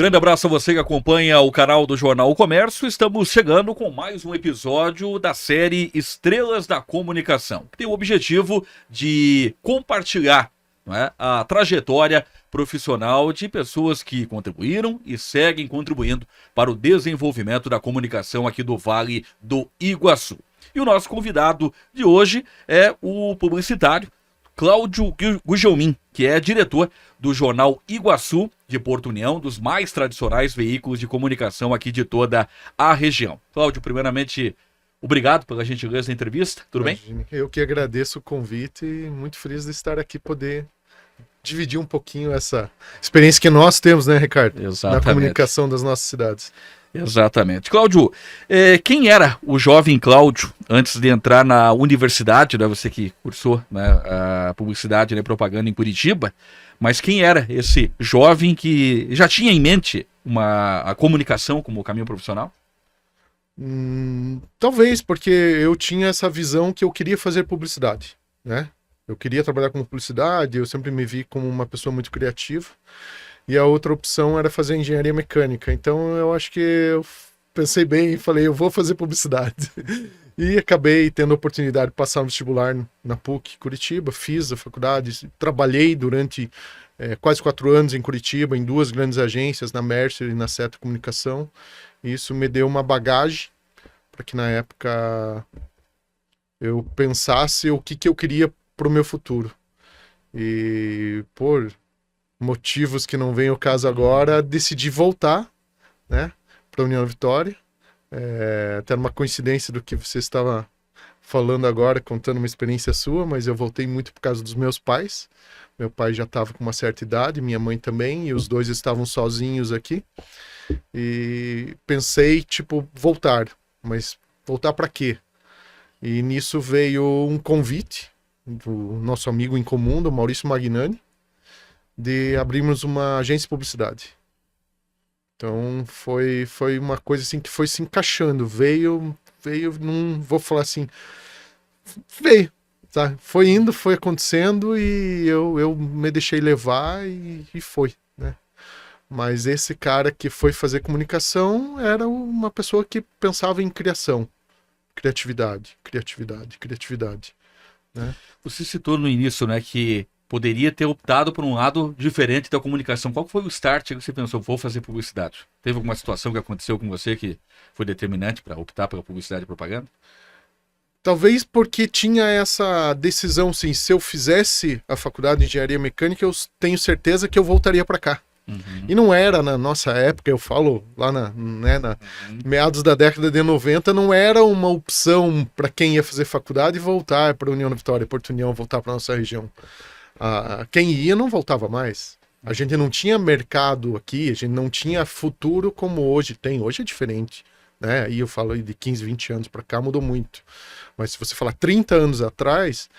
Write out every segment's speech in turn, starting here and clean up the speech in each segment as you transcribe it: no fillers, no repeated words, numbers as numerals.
grande abraço a você que acompanha o canal do Jornal O Comércio. Estamos chegando com mais um episódio da série Estrelas da Comunicação, que tem o objetivo de compartilhar, não é, a trajetória profissional de pessoas que contribuíram e seguem contribuindo para o desenvolvimento da comunicação aqui do Vale do Iguaçu. E o nosso convidado de hoje é o publicitário Cláudio Gugelmin, que é diretor do Jornal Iguaçu de Porto União, dos mais tradicionais veículos de comunicação aqui de toda a região. Cláudio, primeiramente, obrigado pela gentileza da entrevista, tudo bem? Eu que agradeço o convite e muito feliz de estar aqui, poder dividir um pouquinho essa experiência que nós temos, né, Ricardo? Exatamente. Na comunicação das nossas cidades. Exatamente. Cláudio, quem era o jovem Cláudio antes de entrar na universidade, né? Você que cursou, né, a publicidade e propaganda em Curitiba, mas quem era esse jovem que já tinha em mente a comunicação como caminho profissional? Talvez porque eu tinha essa visão que eu queria fazer publicidade, né? Eu queria trabalhar com publicidade, eu sempre me vi como uma pessoa muito criativa. E a outra opção era fazer engenharia mecânica. Então eu acho que eu pensei bem e falei, eu vou fazer publicidade. E acabei tendo a oportunidade de passar no vestibular na PUC Curitiba, fiz a faculdade, trabalhei durante quase 4 anos em Curitiba, em 2 grandes agências, na Mercer e na Seta Comunicação. E isso me deu uma bagagem para que na época eu pensasse o que eu queria para o meu futuro. E por motivos que não vem ao caso agora, decidi voltar, né, para a União Vitória. Até uma coincidência do que você estava falando agora, contando uma experiência sua, mas eu voltei muito por causa dos meus pais. Meu pai já estava com uma certa idade, minha mãe também, e os dois estavam sozinhos aqui. E pensei, voltar. Mas voltar para quê? E nisso veio um convite do nosso amigo em comum, do Maurício Magnani, de abrirmos uma agência de publicidade. Então foi uma coisa assim que foi se encaixando, veio, não vou falar assim, veio, tá? Foi indo, foi acontecendo e eu me deixei levar e foi, né? Mas esse cara que foi fazer comunicação era uma pessoa que pensava em criação, criatividade, né? Você citou no início, né, que poderia ter optado por um lado diferente da comunicação. Qual foi o start que você pensou, vou fazer publicidade? Teve alguma situação que aconteceu com você que foi determinante para optar pela publicidade e propaganda? Talvez porque tinha essa decisão, sim, se eu fizesse a faculdade de engenharia mecânica, eu tenho certeza que eu voltaria para cá. Uhum. E não era na nossa época, eu falo lá meados da década de 90, não era uma opção para quem ia fazer faculdade voltar para a União da Vitória, Porto União, voltar para nossa região. Quem ia não voltava mais. A gente não tinha mercado aqui, a gente não tinha futuro como hoje tem. Hoje é diferente, né? Aí eu falo de 15, 20 anos para cá, mudou muito. Mas se você falar 30 anos atrás,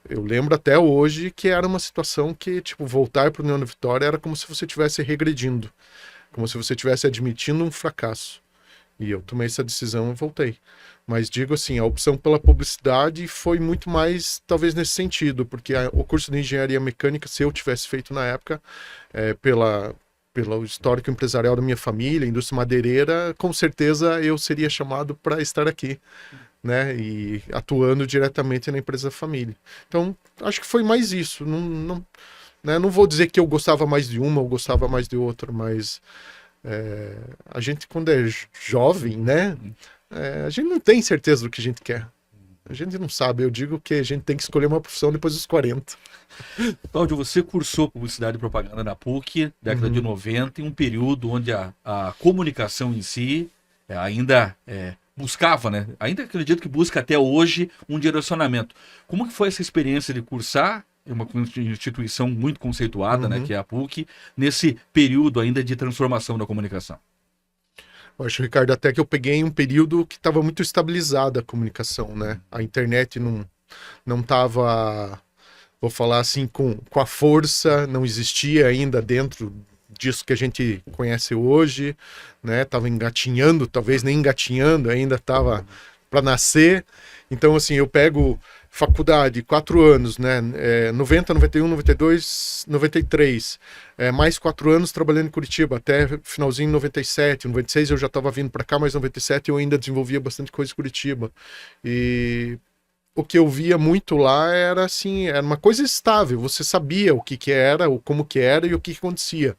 eu lembro até hoje que era uma situação que, voltar para a União da Vitória era como se você estivesse regredindo, como se você estivesse admitindo um fracasso. E eu tomei essa decisão e voltei. Mas digo assim, a opção pela publicidade foi muito mais, talvez, nesse sentido, porque o curso de engenharia mecânica, se eu tivesse feito na época, pelo histórico empresarial da minha família, indústria madeireira, com certeza eu seria chamado para estar aqui, né? E atuando diretamente na empresa da família. Então, acho que foi mais isso. Não vou dizer que eu gostava mais de uma ou gostava mais de outra, mas a gente, quando é jovem, né? A gente não tem certeza do que a gente quer. A gente não sabe. Eu digo que a gente tem que escolher uma profissão depois dos 40. Cláudio, você cursou publicidade e propaganda na PUC, década de 90, em um período onde a comunicação em si ainda buscava, né? Ainda acredito que busca até hoje um direcionamento. Como que foi essa experiência de cursar uma instituição muito conceituada, né, que é a PUC, nesse período ainda de transformação da comunicação? Eu acho, Ricardo, até que eu peguei um período que estava muito estabilizada a comunicação, né? A internet não estava, vou falar assim, com a força, não existia ainda dentro disso que a gente conhece hoje, né? Tava engatinhando, talvez nem engatinhando, ainda estava para nascer. Então, assim, eu pego faculdade, 4 anos, né? 90, 91, 92, 93. Mais 4 anos trabalhando em Curitiba, até finalzinho de 97. 96 eu já estava vindo para cá, mas 97 eu ainda desenvolvia bastante coisa em Curitiba. E o que eu via muito lá era assim, era uma coisa estável. Você sabia o que era, como que era e o que acontecia.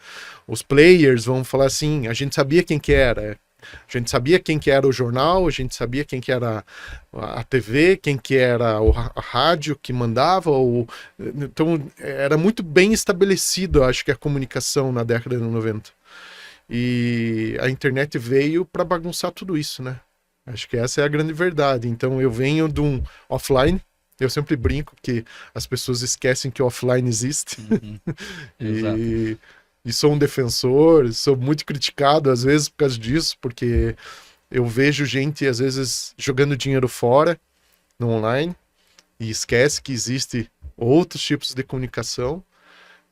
Os players, vamos falar assim, a gente sabia quem que era. A gente sabia quem que era o jornal, a gente sabia quem que era a TV, quem que era a rádio que mandava. Então, era muito bem estabelecido, acho que a comunicação na década de 90. E a internet veio para bagunçar tudo isso, né? Acho que essa é a grande verdade. Então, eu venho de um offline. Eu sempre brinco que as pessoas esquecem que o offline existe. Uhum. Exato. E sou um defensor, sou muito criticado às vezes por causa disso, porque eu vejo gente às vezes jogando dinheiro fora no online e esquece que existe outros tipos de comunicação.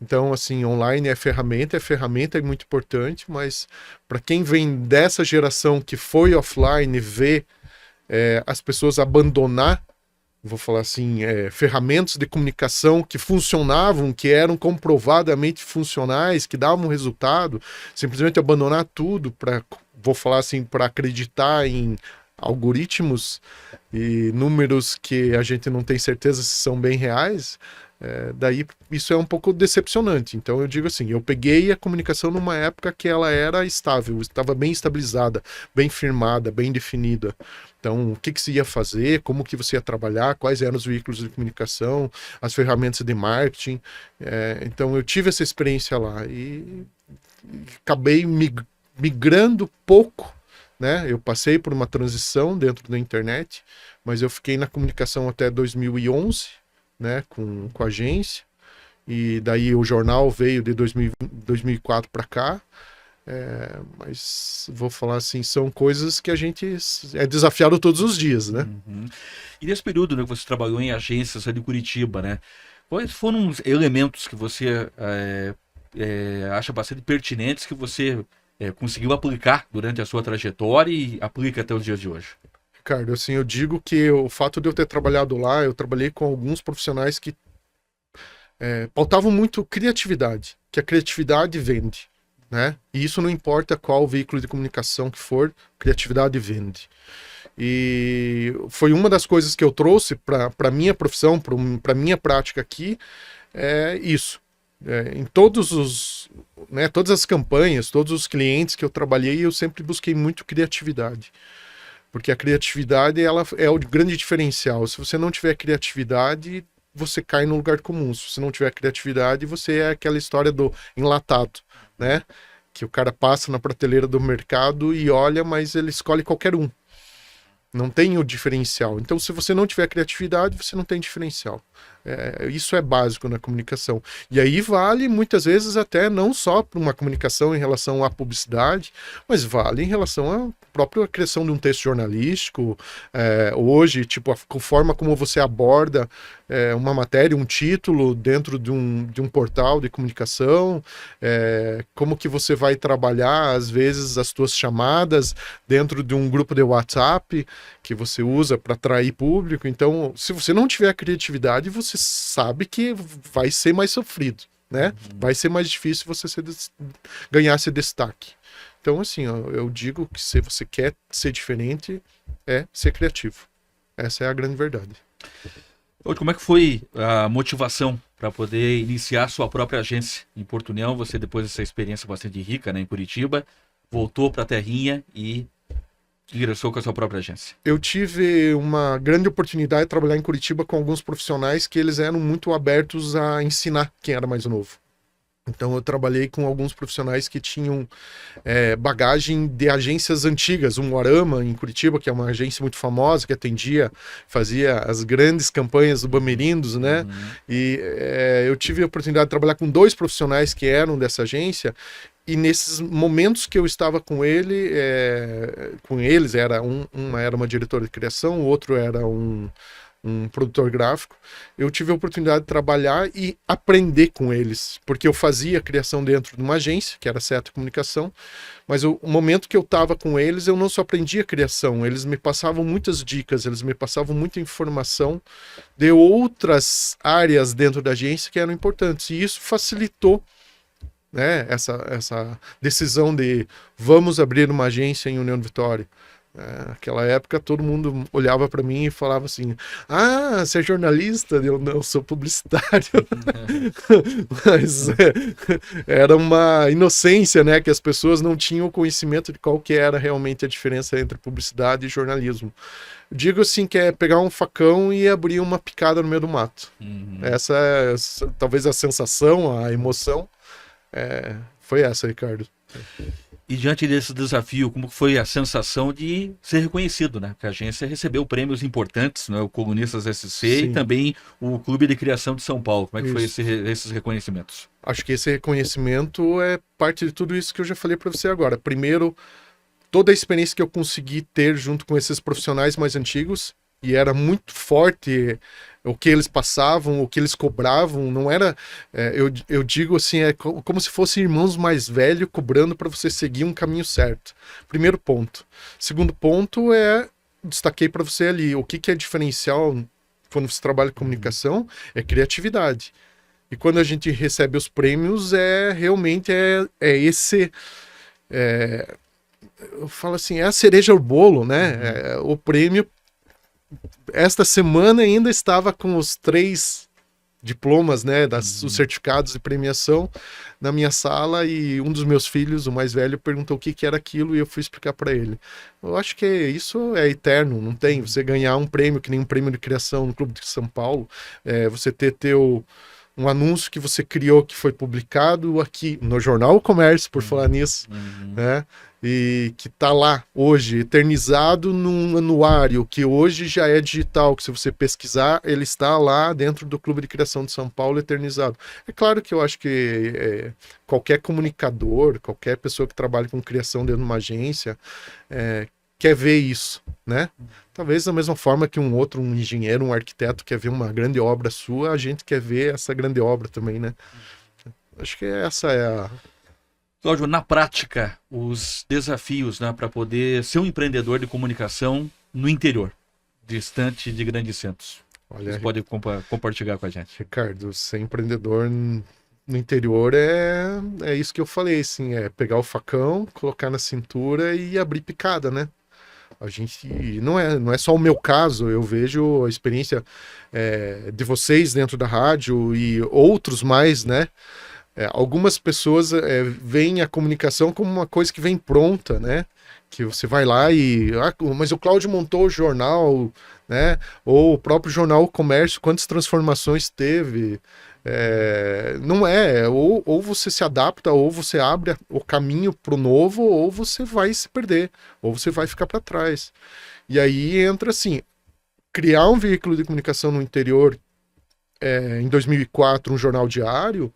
Então, assim, online é ferramenta é muito importante, mas para quem vem dessa geração que foi offline, vê as pessoas abandonar, vou falar assim, ferramentas de comunicação que funcionavam, que eram comprovadamente funcionais, que davam resultado, simplesmente abandonar tudo para, vou falar assim, para acreditar em algoritmos e números que a gente não tem certeza se são bem reais, daí isso é um pouco decepcionante. Então eu digo assim, eu peguei a comunicação numa época que ela era estável, estava bem estabilizada, bem firmada, bem definida. Então, o que se ia fazer, como que você ia trabalhar, quais eram os veículos de comunicação, as ferramentas de marketing. Então, eu tive essa experiência lá e acabei migrando pouco, né? Eu passei por uma transição dentro da internet, mas eu fiquei na comunicação até 2011, né? Com a agência. E daí o jornal veio de 2004 para cá. Mas vou falar assim, são coisas que a gente é desafiado todos os dias, né? Uhum. E nesse período, né, que você trabalhou em agências ali em Curitiba, né? Quais foram os elementos que você acha bastante pertinentes que você conseguiu aplicar durante a sua trajetória e aplica até os dias de hoje? Ricardo, assim, eu digo que o fato de eu ter trabalhado lá, eu trabalhei com alguns profissionais que pautavam muito criatividade, que a criatividade vende. Né? E isso não importa qual veículo de comunicação que for, criatividade vende. E foi uma das coisas que eu trouxe para minha profissão, para minha prática aqui, isso. Em todas as campanhas, todos os clientes que eu trabalhei, eu sempre busquei muito criatividade. Porque a criatividade ela é o grande diferencial. Se você não tiver criatividade, você cai no lugar comum. Se você não tiver criatividade, você é aquela história do enlatado, né? Que o cara passa na prateleira do mercado e olha, mas ele escolhe qualquer um. Não tem o diferencial. Então, se você não tiver criatividade, você não tem diferencial. Isso é básico na comunicação. E aí vale, muitas vezes, até não só para uma comunicação em relação à publicidade, mas vale em relação à própria criação de um texto jornalístico. Hoje, tipo, a forma como você aborda uma matéria, um título dentro de um portal de comunicação, como que você vai trabalhar, às vezes, as suas chamadas dentro de um grupo de WhatsApp que você usa para atrair público. Então, se você não tiver criatividade, você sabe que vai ser mais sofrido, né? Vai ser mais difícil você ganhar esse destaque. Então, assim, eu digo que se você quer ser diferente, ser criativo. Essa é a grande verdade. Como é que foi a motivação para poder iniciar sua própria agência em Porto União? Você, depois dessa experiência bastante rica, né, em Curitiba, voltou para a terrinha e ingressou com a sua própria agência. Eu tive uma grande oportunidade de trabalhar em Curitiba com alguns profissionais que eles eram muito abertos a ensinar quem era mais novo. Então eu trabalhei com alguns profissionais que tinham bagagem de agências antigas, o Moarama em Curitiba, que é uma agência muito famosa, que fazia as grandes campanhas do Bamerindos, né? Uhum. E eu tive a oportunidade de trabalhar com 2 profissionais que eram dessa agência. E nesses momentos que eu estava com eles, uma era uma diretora de criação, o outro era um um produtor gráfico, eu tive a oportunidade de trabalhar e aprender com eles, porque eu fazia a criação dentro de uma agência, que era a Seto Comunicação, mas o momento que eu estava com eles, eu não só aprendia a criação, eles me passavam muitas dicas, eles me passavam muita informação de outras áreas dentro da agência que eram importantes, e isso facilitou, né, essa decisão de vamos abrir uma agência em União de Vitória. Naquela época todo mundo olhava para mim e falava assim: ah, você é jornalista? Eu não, sou publicitário. Mas era uma inocência, né, que as pessoas não tinham conhecimento de qual que era realmente a diferença entre publicidade e jornalismo. Digo assim, que é pegar um facão e abrir uma picada no meio do mato. Essa é talvez a sensação, a emoção. Foi essa, Ricardo. E diante desse desafio, como foi a sensação de ser reconhecido, né? Porque a agência recebeu prêmios importantes, né? O Colunistas SC Sim. E também o Clube de Criação de São Paulo. Como é que foi Isso. esses reconhecimentos? Acho que esse reconhecimento é parte de tudo isso que eu já falei para você agora. Primeiro, toda a experiência que eu consegui ter junto com esses profissionais mais antigos, e era muito forte o que eles passavam, o que eles cobravam, não era, eu digo assim, como se fossem irmãos mais velhos cobrando para você seguir um caminho certo. Primeiro ponto. Segundo ponto destaquei para você ali, o que é diferencial quando você trabalha com comunicação é criatividade. E quando a gente recebe os prêmios, realmente esse... eu falo assim, é a cereja ao bolo, né? O prêmio. Esta semana ainda estava com os 3 diplomas, né, os certificados de premiação na minha sala, e um dos meus filhos, o mais velho, perguntou o que era aquilo e eu fui explicar para ele. Eu acho que isso é eterno, não tem. Você ganhar um prêmio, que nem um prêmio de criação no Clube de São Paulo, você ter um anúncio que você criou que foi publicado aqui no Jornal O Comércio, por falar nisso, né? E que está lá hoje, eternizado num anuário, que hoje já é digital, que se você pesquisar, ele está lá dentro do Clube de Criação de São Paulo, eternizado. É claro que eu acho que qualquer comunicador, qualquer pessoa que trabalha com criação dentro de uma agência, quer ver isso, né? Talvez da mesma forma que um engenheiro, um arquiteto quer ver uma grande obra sua, a gente quer ver essa grande obra também, né? Acho que essa é a... Cláudio, na prática, os desafios, né, para poder ser um empreendedor de comunicação no interior, distante de grandes centros. Olha, Você pode compartilhar com a gente. Ricardo, ser empreendedor no interior é isso que eu falei, assim, pegar o facão, colocar na cintura e abrir picada, né? A gente não é só o meu caso, eu vejo a experiência de vocês dentro da rádio e outros mais, né? Algumas pessoas veem a comunicação como uma coisa que vem pronta, né? Que você vai lá mas o Cláudio montou o jornal, né? Ou o próprio jornal O Comércio, quantas transformações teve? Não é, ou você se adapta, ou você abre o caminho para o novo, ou você vai se perder, ou você vai ficar para trás. E aí entra assim, criar um veículo de comunicação no interior, em 2004, um jornal diário.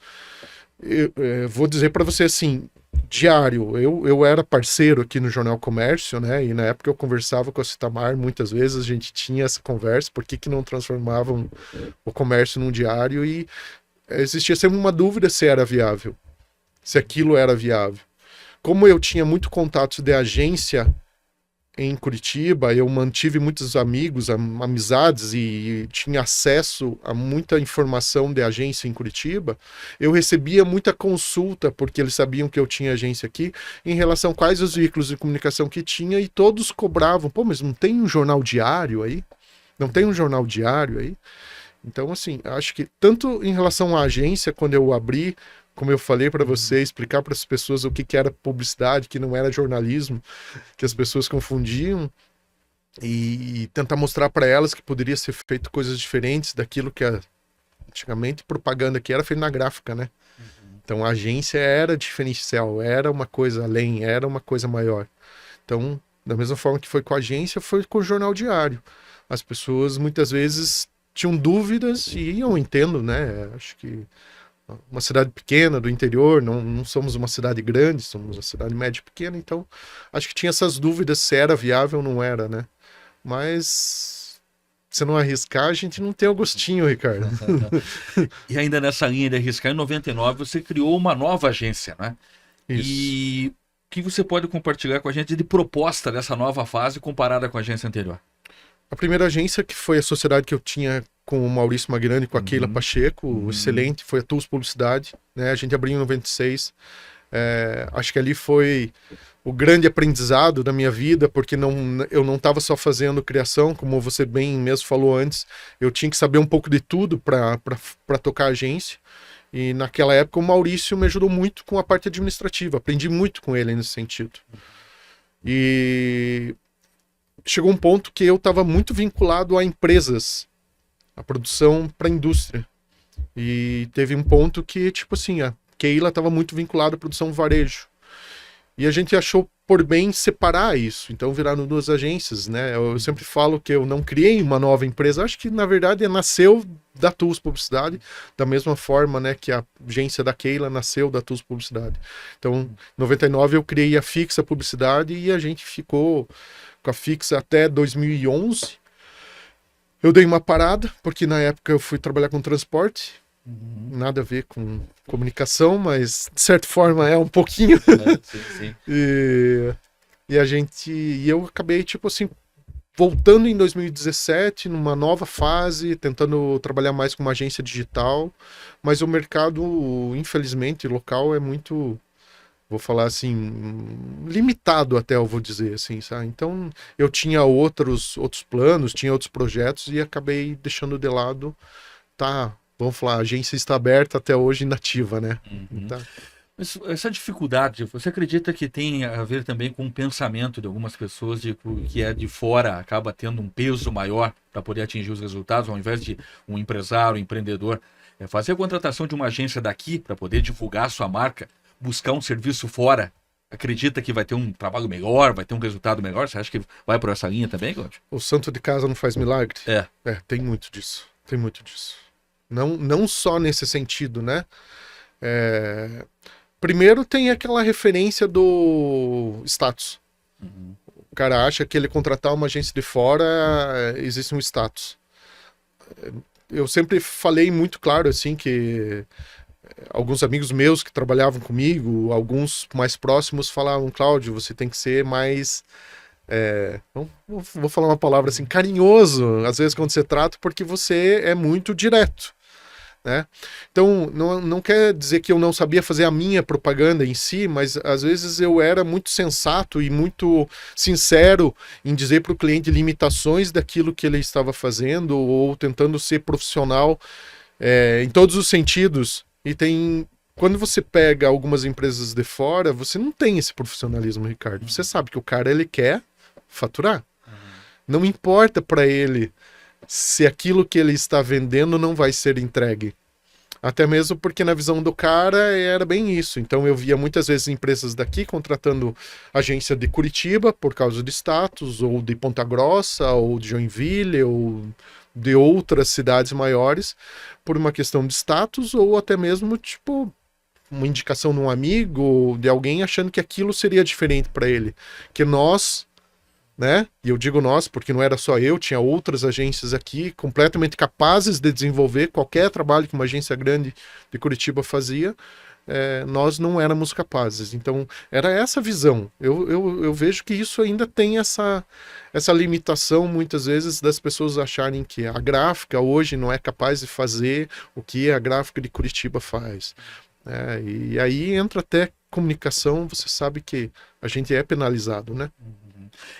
Vou dizer para você assim, diário, eu era parceiro aqui no Jornal Comércio, né, e na época eu conversava com a Citamar, muitas vezes a gente tinha essa conversa, por que não transformavam o comércio num diário, e existia sempre uma dúvida se era viável, se aquilo era viável. Como eu tinha muito contato de agência em Curitiba, eu mantive muitos amigos, amizades e tinha acesso a muita informação de agência em Curitiba, eu recebia muita consulta, porque eles sabiam que eu tinha agência aqui, em relação a quais os veículos de comunicação que tinha, e todos cobravam, pô, mas não tem um jornal diário aí? Não tem um jornal diário aí? Então, assim, acho que tanto em relação à agência, quando eu abri, como eu falei para você, explicar para as pessoas o que era publicidade, que não era jornalismo, que as pessoas confundiam, e tentar mostrar para elas que poderia ser feito coisas diferentes daquilo que antigamente propaganda que era feita na gráfica, né? Então a agência era diferencial, era uma coisa além, era uma coisa maior. Então, da mesma forma que foi com a agência, foi com o jornal diário. As pessoas muitas vezes tinham dúvidas, e eu entendo, né? Acho que uma cidade pequena do interior, não somos uma cidade grande, somos uma cidade média pequena, então acho que tinha essas dúvidas se era viável ou não era, né? Mas você não arriscar, a gente não tem o gostinho, Ricardo. E ainda nessa linha de arriscar, em 99 você criou uma nova agência, né? Isso. E o que você pode compartilhar com a gente de proposta dessa nova fase comparada com a agência anterior? A primeira agência, que foi a sociedade que eu tinha com o Maurício Magrani, com a Keila Pacheco, excelente, foi a Tools Publicidade, né? A gente abriu em 96. Acho que ali foi o grande aprendizado da minha vida, porque eu não estava só fazendo criação, como você bem mesmo falou antes, eu tinha que saber um pouco de tudo para tocar a agência. E naquela época o Maurício me ajudou muito com a parte administrativa, aprendi muito com ele nesse sentido. E chegou um ponto que eu estava muito vinculado a empresas, a produção para a indústria. E teve um ponto que, tipo assim, a Keila estava muito vinculada à produção varejo. E a gente achou por bem separar isso. Então viraram duas agências, né? Eu sempre falo que eu não criei uma nova empresa. Acho que, na verdade, nasceu da Tools Publicidade, da mesma forma, né, que a agência da Keila nasceu da Tools Publicidade. Então, em 99 eu criei a Fixa Publicidade e a gente ficou com a Fixa até 2011. Eu dei uma parada, porque na época eu fui trabalhar com transporte. Nada a ver com comunicação, mas de certa forma é um pouquinho. Sim. E eu acabei, tipo assim, voltando em 2017, numa nova fase, tentando trabalhar mais com uma agência digital, mas o mercado, infelizmente, local é muito, vou falar assim, limitado até, eu vou dizer assim, sabe? Então, eu tinha outros planos, tinha outros projetos e acabei deixando de lado, vamos falar, a agência está aberta até hoje inativa, né? Tá. Mas essa dificuldade, você acredita que tem a ver também com o pensamento de algumas pessoas que é de fora, acaba tendo um peso maior para poder atingir os resultados, ao invés de um empresário, um empreendedor, fazer a contratação de uma agência daqui para poder divulgar a sua marca, buscar um serviço fora? Acredita que vai ter um trabalho melhor, vai ter um resultado melhor? Você acha que vai por essa linha também, Cláudio? O santo de casa não faz milagre? Tem muito disso. Tem muito disso. Não só nesse sentido, né? Primeiro tem aquela referência do status. O cara acha que ele contratar uma agência de fora, existe um status. Eu sempre falei muito claro, assim, que alguns amigos meus que trabalhavam comigo, alguns mais próximos, falavam: Cláudio, você tem que ser mais... vou falar uma palavra assim, carinhoso, às vezes, quando você trata, porque você é muito direto. Né? Então, não quer dizer que eu não sabia fazer a minha propaganda em si, mas às vezes eu era muito sensato e muito sincero em dizer para o cliente limitações daquilo que ele estava fazendo ou tentando ser profissional em todos os sentidos. E quando você pega algumas empresas de fora, você não tem esse profissionalismo, Ricardo. Você sabe que o cara, ele quer faturar. Não importa para ele se aquilo que ele está vendendo não vai ser entregue. Até mesmo porque na visão do cara era bem isso. Então eu via muitas vezes empresas daqui contratando agência de Curitiba por causa de status, ou de Ponta Grossa, ou de Joinville, ou de outras cidades maiores, por uma questão de status, ou até mesmo, tipo, uma indicação de um amigo, de alguém achando que aquilo seria diferente para ele. Que nós... né? E eu digo nós, porque não era só eu, tinha outras agências aqui completamente capazes de desenvolver qualquer trabalho que uma agência grande de Curitiba fazia. Nós não éramos capazes. Então, era essa visão. Eu vejo que isso ainda tem essa limitação, muitas vezes, das pessoas acharem que a gráfica hoje não é capaz de fazer o que a gráfica de Curitiba faz. E aí entra até comunicação, você sabe que a gente é penalizado, né?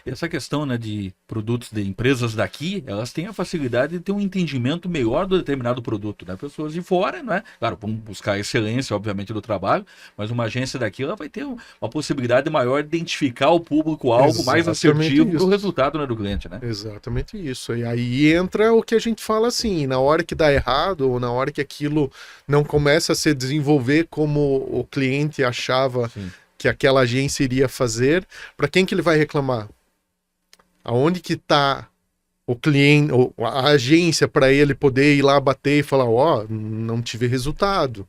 E essa questão, né, de produtos de empresas daqui, elas têm a facilidade de ter um entendimento melhor do determinado produto, né? Pessoas de fora, não é? Claro, vão buscar a excelência, obviamente, do trabalho, mas uma agência daqui, ela vai ter uma possibilidade maior de identificar o público-alvo mais assertivo do resultado, né, do cliente, né? Exatamente isso. E aí entra o que a gente fala assim, na hora que dá errado, ou na hora que aquilo não começa a se desenvolver como o cliente achava... Sim. Que aquela agência iria fazer, para quem que ele vai reclamar? Aonde que está o cliente, ou a agência, para ele poder ir lá bater e falar, não tive resultado.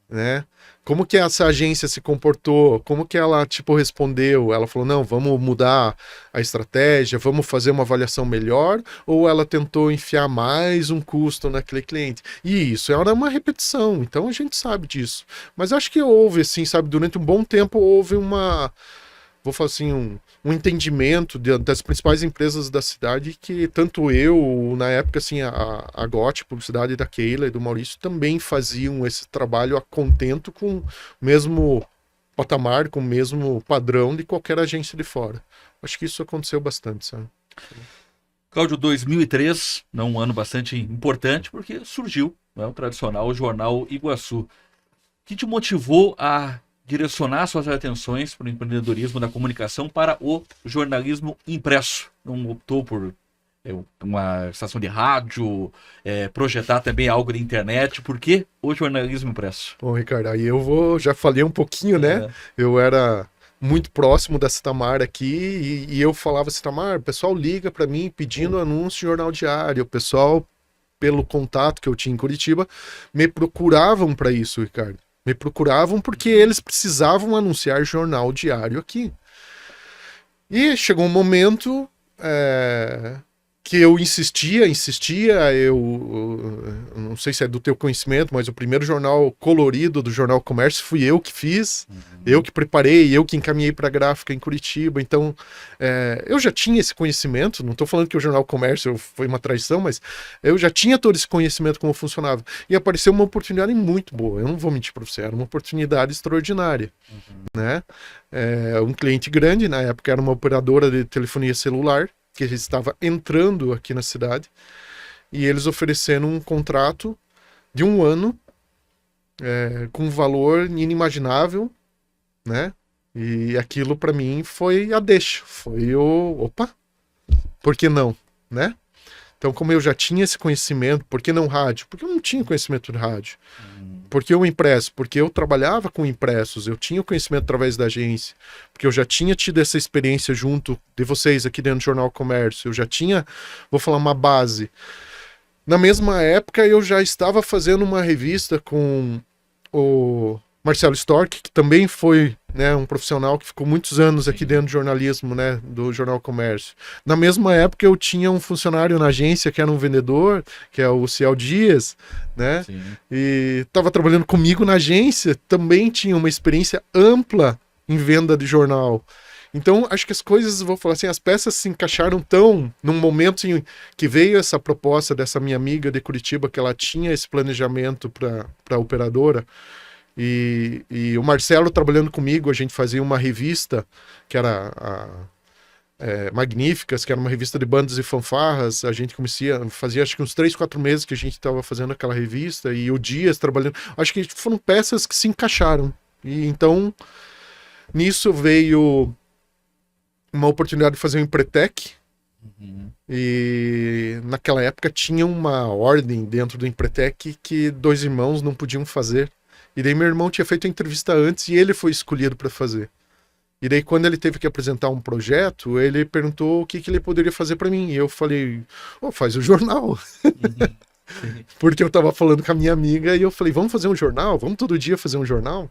né? Como que essa agência se comportou? Como que ela, tipo, respondeu? Ela falou, não, vamos mudar a estratégia, vamos fazer uma avaliação melhor? Ou ela tentou enfiar mais um custo naquele cliente? E isso era uma repetição, então a gente sabe disso. Mas acho que houve, assim, sabe, durante um bom tempo houve uma, vou falar assim, um entendimento das principais empresas da cidade que tanto eu, na época, assim, a GOT, Publicidade da Keila e do Maurício, também faziam esse trabalho a contento com o mesmo patamar, com o mesmo padrão de qualquer agência de fora. Acho que isso aconteceu bastante, sabe? Cláudio, 2003, um ano bastante importante, porque surgiu, né, o tradicional Jornal Iguaçu. O que te motivou a direcionar suas atenções para o empreendedorismo da comunicação para o jornalismo impresso? Não optou por uma estação de rádio, projetar também algo na internet? Por que o jornalismo impresso? Bom, Ricardo, aí já falei um pouquinho, né? Eu era muito próximo da Citamar aqui e eu falava, Citamar, o pessoal liga para mim pedindo anúncio em jornal diário, o pessoal, pelo contato que eu tinha em Curitiba, me procuravam para isso, Ricardo. Me procuravam porque eles precisavam anunciar jornal diário aqui. E chegou um momento que eu insistia, eu não sei se é do teu conhecimento, mas o primeiro jornal colorido do Jornal Comércio fui eu que fiz, eu que preparei, eu que encaminhei para a gráfica em Curitiba, então eu já tinha esse conhecimento, não estou falando que o Jornal Comércio foi uma traição, mas eu já tinha todo esse conhecimento como funcionava, e apareceu uma oportunidade muito boa, eu não vou mentir para você, era uma oportunidade extraordinária, né? Um cliente grande, na época era uma operadora de telefonia celular, que estava entrando aqui na cidade, e eles ofereceram um contrato de 1 ano com um valor inimaginável, né? E aquilo para mim foi a deixa, foi opa, por que não, né? Então, como eu já tinha esse conhecimento, por que não rádio? Porque eu não tinha conhecimento de rádio. Porque eu impresso? Porque eu trabalhava com impressos, eu tinha o conhecimento através da agência, porque eu já tinha tido essa experiência junto de vocês aqui dentro do Jornal Comércio, eu já tinha, vou falar, uma base. Na mesma época, eu já estava fazendo uma revista com o Marcelo Storck, que também foi, né, um profissional que ficou muitos anos aqui dentro do jornalismo, né, do Jornal Comércio. Na mesma época, eu tinha um funcionário na agência que era um vendedor, que é o Ciel Dias, né? Sim. E estava trabalhando comigo na agência, também tinha uma experiência ampla em venda de jornal. Então, acho que as coisas, vou falar assim, as peças se encaixaram num momento em que veio essa proposta dessa minha amiga de Curitiba, que ela tinha esse planejamento para a operadora. E o Marcelo trabalhando comigo, a gente fazia uma revista que era Magníficas, que era uma revista de bandas e fanfarras. A gente fazia acho que uns 3, 4 meses que a gente estava fazendo aquela revista, e o Dias trabalhando. Acho que foram peças que se encaixaram. E então, nisso veio uma oportunidade de fazer um Empretec. E naquela época tinha uma ordem dentro do Empretec que 2 irmãos não podiam fazer. E daí meu irmão tinha feito a entrevista antes e ele foi escolhido para fazer. E daí quando ele teve que apresentar um projeto, ele perguntou o que ele poderia fazer para mim. E eu falei, faz o jornal. Porque eu tava falando com a minha amiga e eu falei, vamos fazer um jornal? Vamos todo dia fazer um jornal?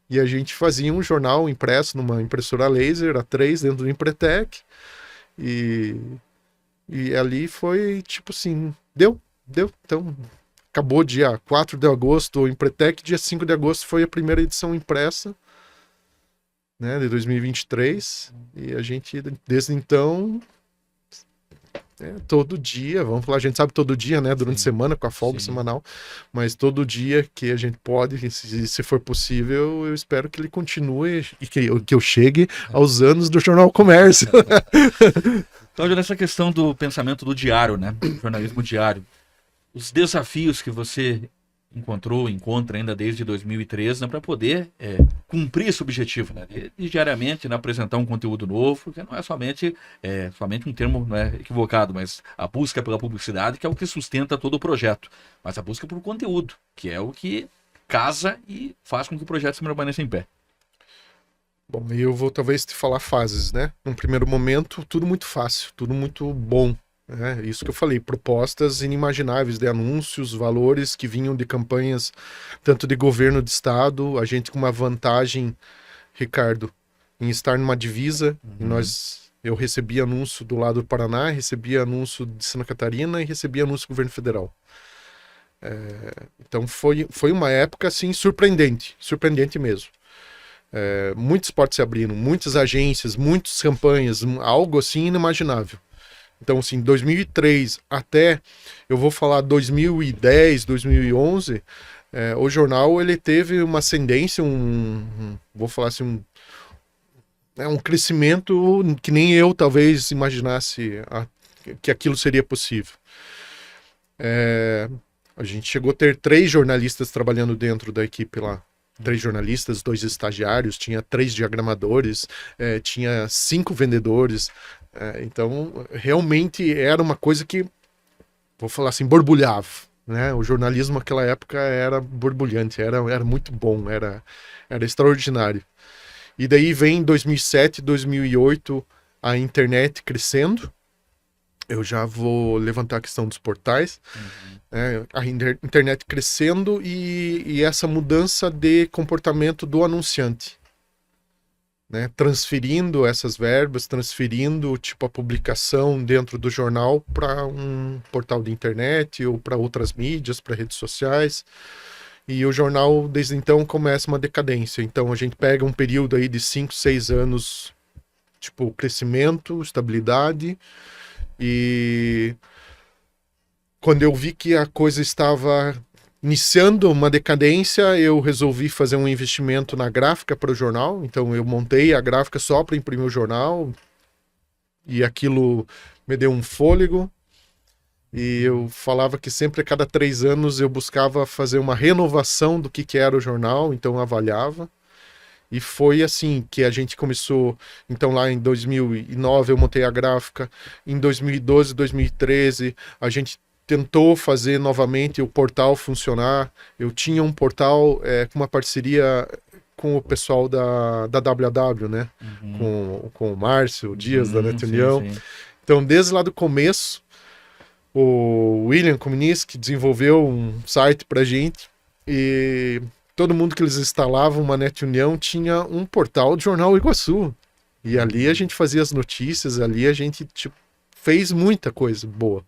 E a gente fazia um jornal impresso numa impressora laser A3 dentro do Empretec. E ali foi tipo assim, deu. Então, acabou dia 4 de agosto o Empretec, dia 5 de agosto foi a primeira edição impressa, né, de 2023, e a gente, desde então, todo dia, vamos falar, a gente sabe todo dia, né, durante a semana, com a folga semanal, mas todo dia que a gente pode, se for possível, eu espero que ele continue e que eu chegue aos anos do Jornal Comércio. Cláudio, nessa questão do pensamento do diário, né, jornalismo diário, os desafios que você encontra ainda desde 2013, né, para poder cumprir esse objetivo, né, de diariamente, né, apresentar um conteúdo novo, que não é somente um termo, não é equivocado, mas a busca pela publicidade, que é o que sustenta todo o projeto, mas a busca por conteúdo, que é o que casa e faz com que o projeto se permaneça em pé. Bom, eu vou talvez te falar fases, né? Num primeiro momento, tudo muito fácil, tudo muito bom, né? Isso que eu falei, propostas inimagináveis de anúncios, valores que vinham de campanhas tanto de governo de estado, a gente com uma vantagem, Ricardo, em estar numa divisa, e eu recebia anúncio do lado do Paraná, recebia anúncio de Santa Catarina e recebia anúncio do governo federal. Então foi uma época assim surpreendente mesmo. Muitos portos se abriram, muitas agências, muitas campanhas, algo assim inimaginável. Então, assim, 2003 até, eu vou falar 2010, 2011, o jornal ele teve uma ascendência, vou falar assim, um crescimento que nem eu talvez imaginasse que aquilo seria possível. A gente chegou a ter 3 jornalistas trabalhando dentro da equipe lá. 3 jornalistas, 2 estagiários, tinha 3 diagramadores, tinha 5 vendedores. Então, realmente era uma coisa que, vou falar assim, borbulhava, né? O jornalismo naquela época era borbulhante, era muito bom, era extraordinário. E daí vem 2007, 2008, a internet crescendo. Eu já vou levantar a questão dos portais. A internet crescendo e essa mudança de comportamento do anunciante, né? Transferindo essas verbas, transferindo tipo a publicação dentro do jornal para um portal de internet ou para outras mídias, para redes sociais. E o jornal, desde então, começa uma decadência. Então, a gente pega um período aí de 5, 6 anos, tipo, crescimento, estabilidade. E quando eu vi que a coisa estava iniciando uma decadência, eu resolvi fazer um investimento na gráfica para o jornal. Então, eu montei a gráfica só para imprimir o jornal. E aquilo me deu um fôlego. E eu falava que sempre a cada 3 anos eu buscava fazer uma renovação do que era o jornal, então eu avaliava. E foi assim que a gente começou. Então lá em 2009 eu montei a gráfica, em 2012, 2013 a gente tentou fazer novamente o portal funcionar. Eu tinha um portal com uma parceria com o pessoal da WW, né? Com o Márcio Dias, da Net União. Então desde lá do começo, o William Kominsky desenvolveu um site pra gente e todo mundo que eles instalavam uma Net União tinha um portal de Jornal Iguaçu. E ali a gente fazia as notícias, ali a gente fez muita coisa boa.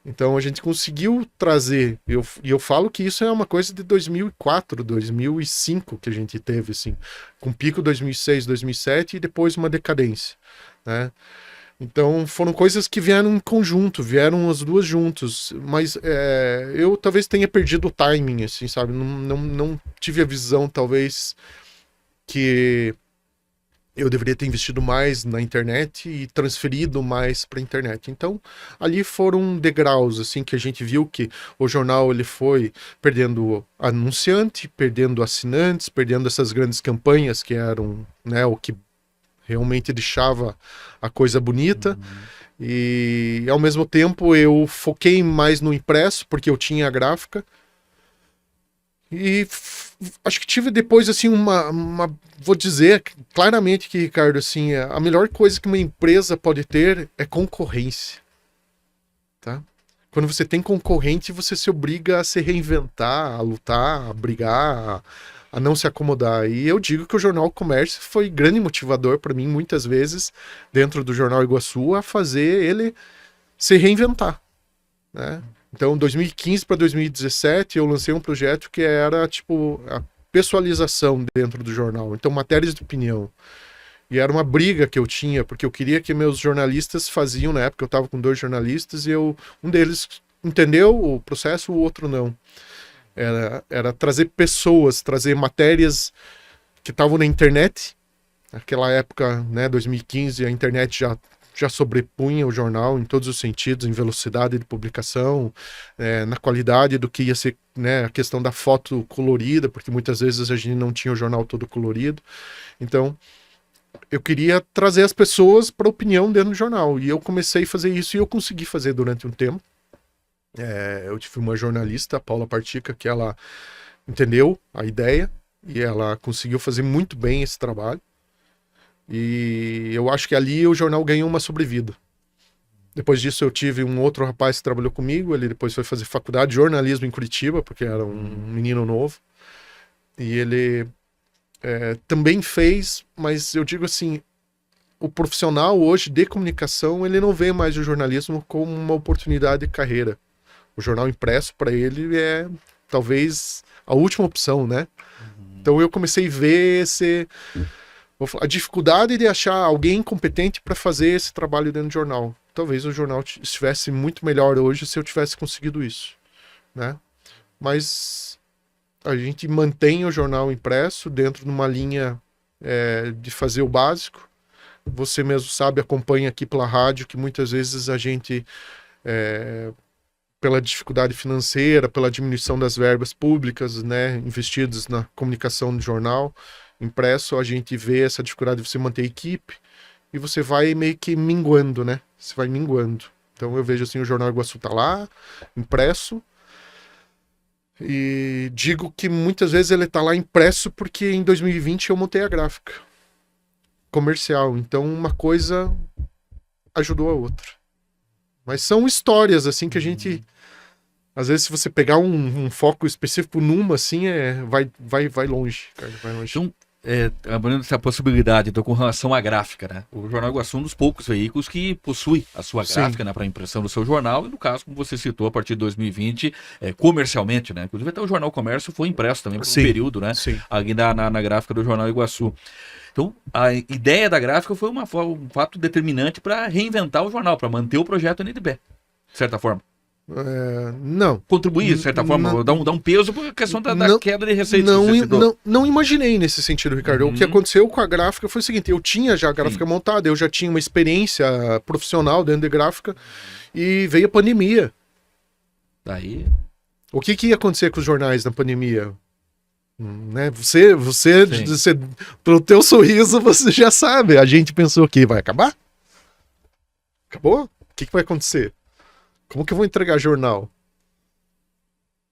Então a gente conseguiu trazer, e eu falo que isso é uma coisa de 2004, 2005 que a gente teve, assim, com pico 2006, 2007 e depois uma decadência, né? Então foram coisas que vieram em conjunto, vieram as duas juntos, mas eu talvez tenha perdido o timing, assim, sabe? Não tive a visão, talvez, que eu deveria ter investido mais na internet e transferido mais para a internet. Então ali foram degraus, assim, que a gente viu que o jornal ele foi perdendo anunciante, perdendo assinantes, perdendo essas grandes campanhas que eram, né, o que realmente deixava a coisa bonita. E ao mesmo tempo eu foquei mais no impresso porque eu tinha a gráfica e acho que tive depois assim vou dizer claramente que, Ricardo, assim, a melhor coisa que uma empresa pode ter é concorrência, tá? Quando você tem concorrente, você se obriga a se reinventar, a lutar, a brigar, a não se acomodar. E eu digo que o Jornal Comércio foi grande motivador para mim, muitas vezes, dentro do Jornal Iguaçu, a fazer ele se reinventar, né? Então, 2015 para 2017, eu lancei um projeto que era, tipo, a pessoalização dentro do jornal. Então, matérias de opinião. E era uma briga que eu tinha, porque eu queria que meus jornalistas faziam, na época eu estava com 2 jornalistas, e um deles entendeu o processo, o outro não. Era trazer pessoas, trazer matérias que estavam na internet. Naquela época, né, 2015, a internet já sobrepunha o jornal em todos os sentidos, em velocidade de publicação, na qualidade do que ia ser, né, a questão da foto colorida, porque muitas vezes a gente não tinha o jornal todo colorido. Então, eu queria trazer as pessoas para a opinião dentro do jornal. E eu comecei a fazer isso e eu consegui fazer durante um tempo. Eu tive uma jornalista, a Paula Partica, que ela entendeu a ideia e ela conseguiu fazer muito bem esse trabalho. E eu acho que ali o jornal ganhou uma sobrevida. Depois disso eu tive um outro rapaz que trabalhou comigo, ele depois foi fazer faculdade de jornalismo em Curitiba, porque era um menino novo. E ele também fez, mas eu digo assim, o profissional hoje de comunicação, ele não vê mais o jornalismo como uma oportunidade de carreira. O jornal impresso para ele é talvez a última opção, né? Então eu comecei a ver a dificuldade de achar alguém competente para fazer esse trabalho dentro do jornal. Talvez o jornal estivesse muito melhor hoje se eu tivesse conseguido isso, né? Mas a gente mantém o jornal impresso dentro de uma linha de fazer o básico. Você mesmo sabe, acompanha aqui pela rádio, que muitas vezes a gente, pela dificuldade financeira, pela diminuição das verbas públicas, né, investidas na comunicação do jornal impresso, a gente vê essa dificuldade de você manter a equipe e você vai meio que minguando, né? Você vai minguando. Então eu vejo assim, o Jornal Iguaçu tá lá, impresso, e digo que muitas vezes ele tá lá impresso porque em 2020 eu montei a gráfica comercial. Então uma coisa ajudou a outra. Mas são histórias assim que a gente... Às vezes, se você pegar um foco específico numa, assim, vai longe, cara, vai longe. Então, abrindo essa possibilidade, então, com relação à gráfica, né? O Jornal Iguaçu é um dos poucos veículos que possui a sua gráfica, né, para impressão do seu jornal, e no caso, como você citou, a partir de 2020, comercialmente, né? Inclusive até o Jornal Comércio foi impresso também por um período, né? Sim. Ali na gráfica do Jornal Iguaçu. Então, a ideia da gráfica foi um fato determinante para reinventar o jornal, para manter o projeto de pé, de certa forma. Não. Contribuir, de certa forma, dar um peso para a questão da queda de receitas. Não imaginei nesse sentido, Ricardo. O que aconteceu com a gráfica foi o seguinte: eu tinha já a gráfica montada, eu já tinha uma experiência profissional dentro de gráfica e veio a pandemia. Daí... O que ia acontecer com os jornais na pandemia? Né? Pelo teu sorriso, você já sabe. A gente pensou que vai acabar? Acabou? O que vai acontecer? Como que eu vou entregar jornal?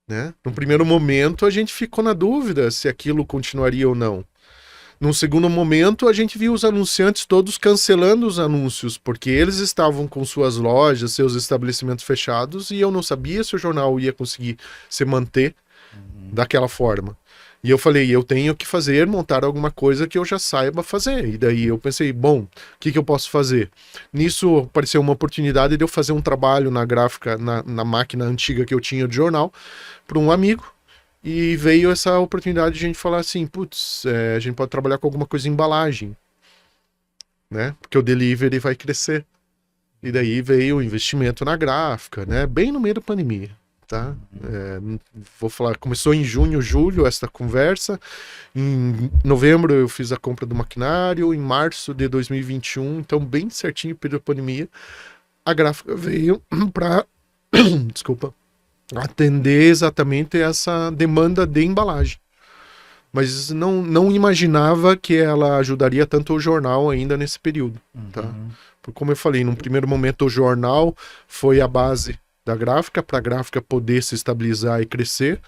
Né? No primeiro momento, a gente ficou na dúvida se aquilo continuaria ou não. Num segundo momento, a gente viu os anunciantes todos cancelando os anúncios, porque eles estavam com suas lojas, seus estabelecimentos fechados, e eu não sabia se o jornal ia conseguir se manter daquela forma. E eu falei, eu tenho que montar alguma coisa que eu já saiba fazer. E daí eu pensei, bom, o que eu posso fazer? Nisso apareceu uma oportunidade de eu fazer um trabalho na gráfica, na máquina antiga que eu tinha de jornal, para um amigo. E veio essa oportunidade de a gente falar assim, putz, a gente pode trabalhar com alguma coisa em embalagem, né? Porque o delivery vai crescer. E daí veio o investimento na gráfica, né? Bem no meio da pandemia. Tá? Vou falar, começou em junho, julho esta conversa. Em novembro eu fiz a compra do maquinário, em março de 2021, então bem certinho período da pandemia, a gráfica veio para desculpa, atender exatamente essa demanda de embalagem. Mas não imaginava que ela ajudaria tanto o jornal ainda nesse período, tá? Porque, como eu falei, num primeiro momento o jornal foi a base da gráfica, para a gráfica poder se estabilizar e crescer,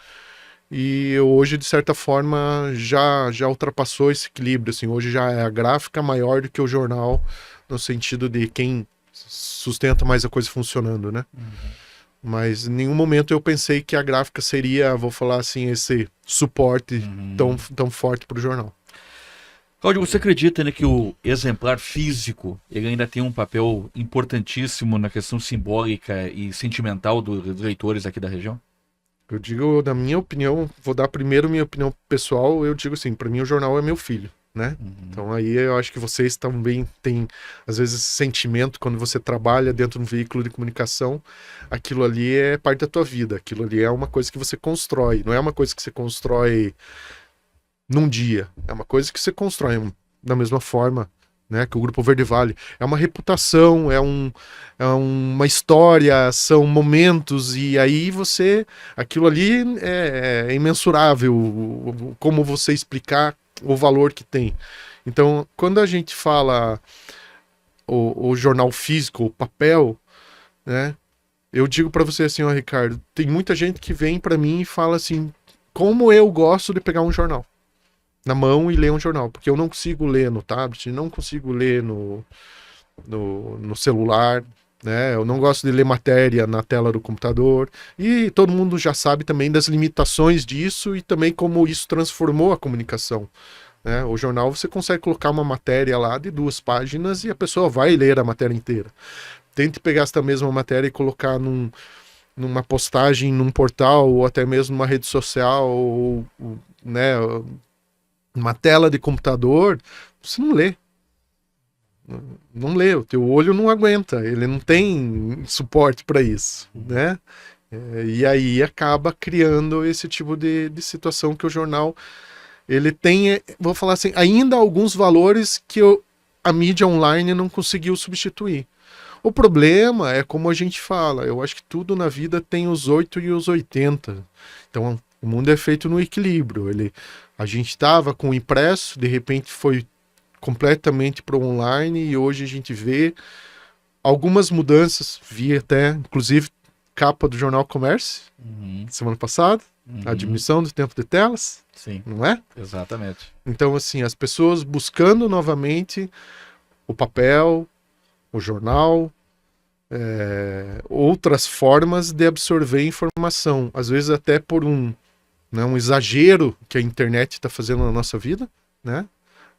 e hoje, de certa forma, já ultrapassou esse equilíbrio, assim, hoje já é a gráfica maior do que o jornal, no sentido de quem sustenta mais a coisa funcionando, né? Mas em nenhum momento eu pensei que a gráfica seria, vou falar assim, esse suporte tão forte para o jornal. Cláudio, você acredita, né, que o exemplar físico ele ainda tem um papel importantíssimo na questão simbólica e sentimental dos leitores aqui da região? Eu digo, na minha opinião, vou dar primeiro minha opinião pessoal, eu digo assim, para mim o jornal é meu filho, né? Então aí eu acho que vocês também têm, às vezes, esse sentimento quando você trabalha dentro de um veículo de comunicação, aquilo ali é parte da tua vida, aquilo ali é uma coisa que você constrói, não é uma coisa que você constrói num dia, é uma coisa que você constrói da mesma forma, né, que o Grupo Verde Vale. É uma reputação, é uma história, são momentos, e aí aquilo ali é imensurável, como você explicar o valor que tem. Então, quando a gente fala o jornal físico, o papel, né, eu digo para você assim, ó, Ricardo, tem muita gente que vem para mim e fala assim, como eu gosto de pegar um jornal na mão e ler um jornal, porque eu não consigo ler no tablet, não consigo ler no celular, né? Eu não gosto de ler matéria na tela do computador. E todo mundo já sabe também das limitações disso e também como isso transformou a comunicação, né? O jornal você consegue colocar uma matéria lá de 2 páginas e a pessoa vai ler a matéria inteira. Tente pegar essa mesma matéria e colocar numa postagem num portal ou até mesmo numa rede social ou, né, uma tela de computador, você não lê. Não lê, o teu olho não aguenta, ele não tem suporte para isso, né? E aí acaba criando esse tipo de situação que o jornal ele tem, vou falar assim, ainda alguns valores que a mídia online não conseguiu substituir. O problema é como a gente fala, eu acho que tudo na vida tem os 8 e os 80. Então o mundo é feito no equilíbrio. A gente estava com o impresso, de repente foi completamente para o online e hoje a gente vê algumas mudanças, vi até, inclusive, capa do Jornal Comércio, semana passada, a diminuição do tempo de telas, Sim, não é? exatamente. Então, assim, as pessoas buscando novamente o papel, o jornal, outras formas de absorver informação, às vezes até por um exagero que a internet está fazendo na nossa vida, né?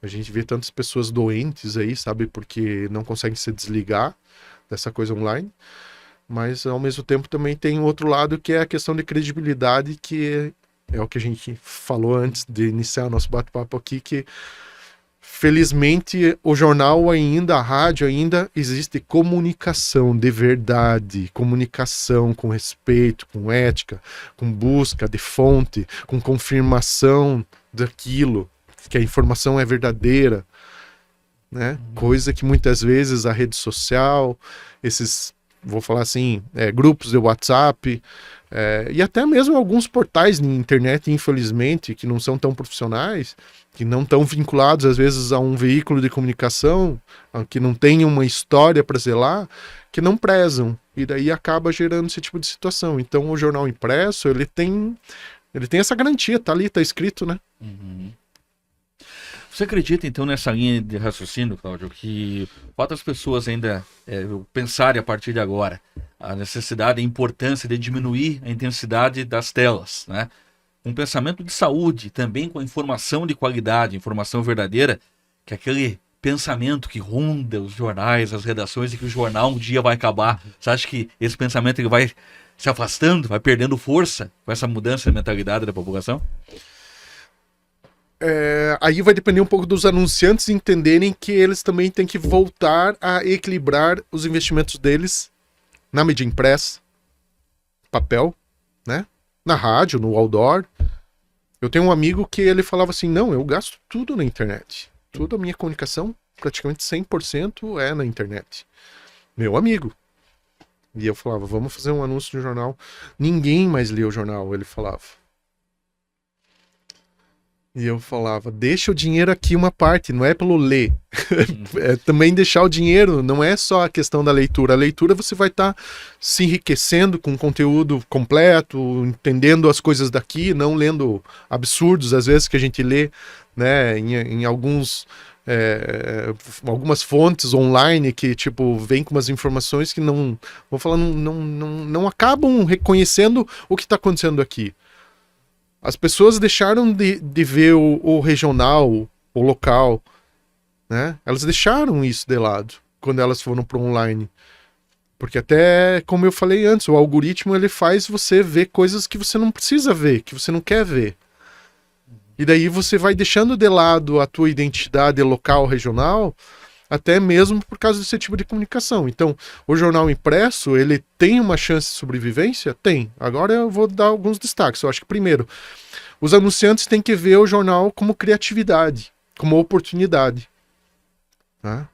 A gente vê tantas pessoas doentes aí, sabe, porque não conseguem se desligar dessa coisa online. Mas, ao mesmo tempo, também tem um outro lado que é a questão de credibilidade, que é o que a gente falou antes de iniciar o nosso bate-papo aqui, que, felizmente, o jornal ainda, a rádio ainda, existe comunicação de verdade, comunicação com respeito, com ética, com busca de fonte, com confirmação daquilo, que a informação é verdadeira, né? Coisa que muitas vezes a rede social, esses, vou falar assim, grupos de WhatsApp, e até mesmo alguns portais na internet, infelizmente, que não são tão profissionais, que não estão vinculados às vezes a um veículo de comunicação, que não tem uma história para zelar, que não prezam, e daí acaba gerando esse tipo de situação. Então o jornal impresso, ele tem essa garantia, tá ali, tá escrito, né? Você acredita, então, nessa linha de raciocínio, Cláudio, que falta as pessoas ainda pensarem a partir de agora a necessidade e a importância de diminuir a intensidade das telas, né? Um pensamento de saúde, também com informação de qualidade, informação verdadeira, que é aquele pensamento que ronda os jornais, as redações, e que o jornal um dia vai acabar. Você acha que esse pensamento ele vai se afastando, vai perdendo força com essa mudança de mentalidade da população? Aí vai depender um pouco dos anunciantes entenderem que eles também têm que voltar a equilibrar os investimentos deles na mídia impressa, papel, né? Na rádio, no outdoor. Eu tenho um amigo que ele falava assim, não, eu gasto tudo na internet. Toda a minha comunicação, praticamente 100% é na internet. Meu amigo. E eu falava, vamos fazer um anúncio no jornal. Ninguém mais lê o jornal, ele falava. E eu falava, deixa o dinheiro aqui uma parte, não é pelo ler. É também deixar o dinheiro, não é só a questão da leitura. A leitura você vai estar se enriquecendo com conteúdo completo, entendendo as coisas daqui, não lendo absurdos, às vezes, que a gente lê, né, em algumas fontes online que, tipo, vem com umas informações que não acabam reconhecendo o que está acontecendo aqui. As pessoas deixaram de ver o regional, o local, né? Elas deixaram isso de lado quando elas foram para o online. Porque até, como eu falei antes, o algoritmo ele faz você ver coisas que você não precisa ver, que você não quer ver. E daí você vai deixando de lado a tua identidade local, regional, até mesmo por causa desse tipo de comunicação. Então, o jornal impresso, ele tem uma chance de sobrevivência? Tem. Agora eu vou dar alguns destaques. Eu acho que, primeiro, os anunciantes têm que ver o jornal como criatividade, como oportunidade. Tá?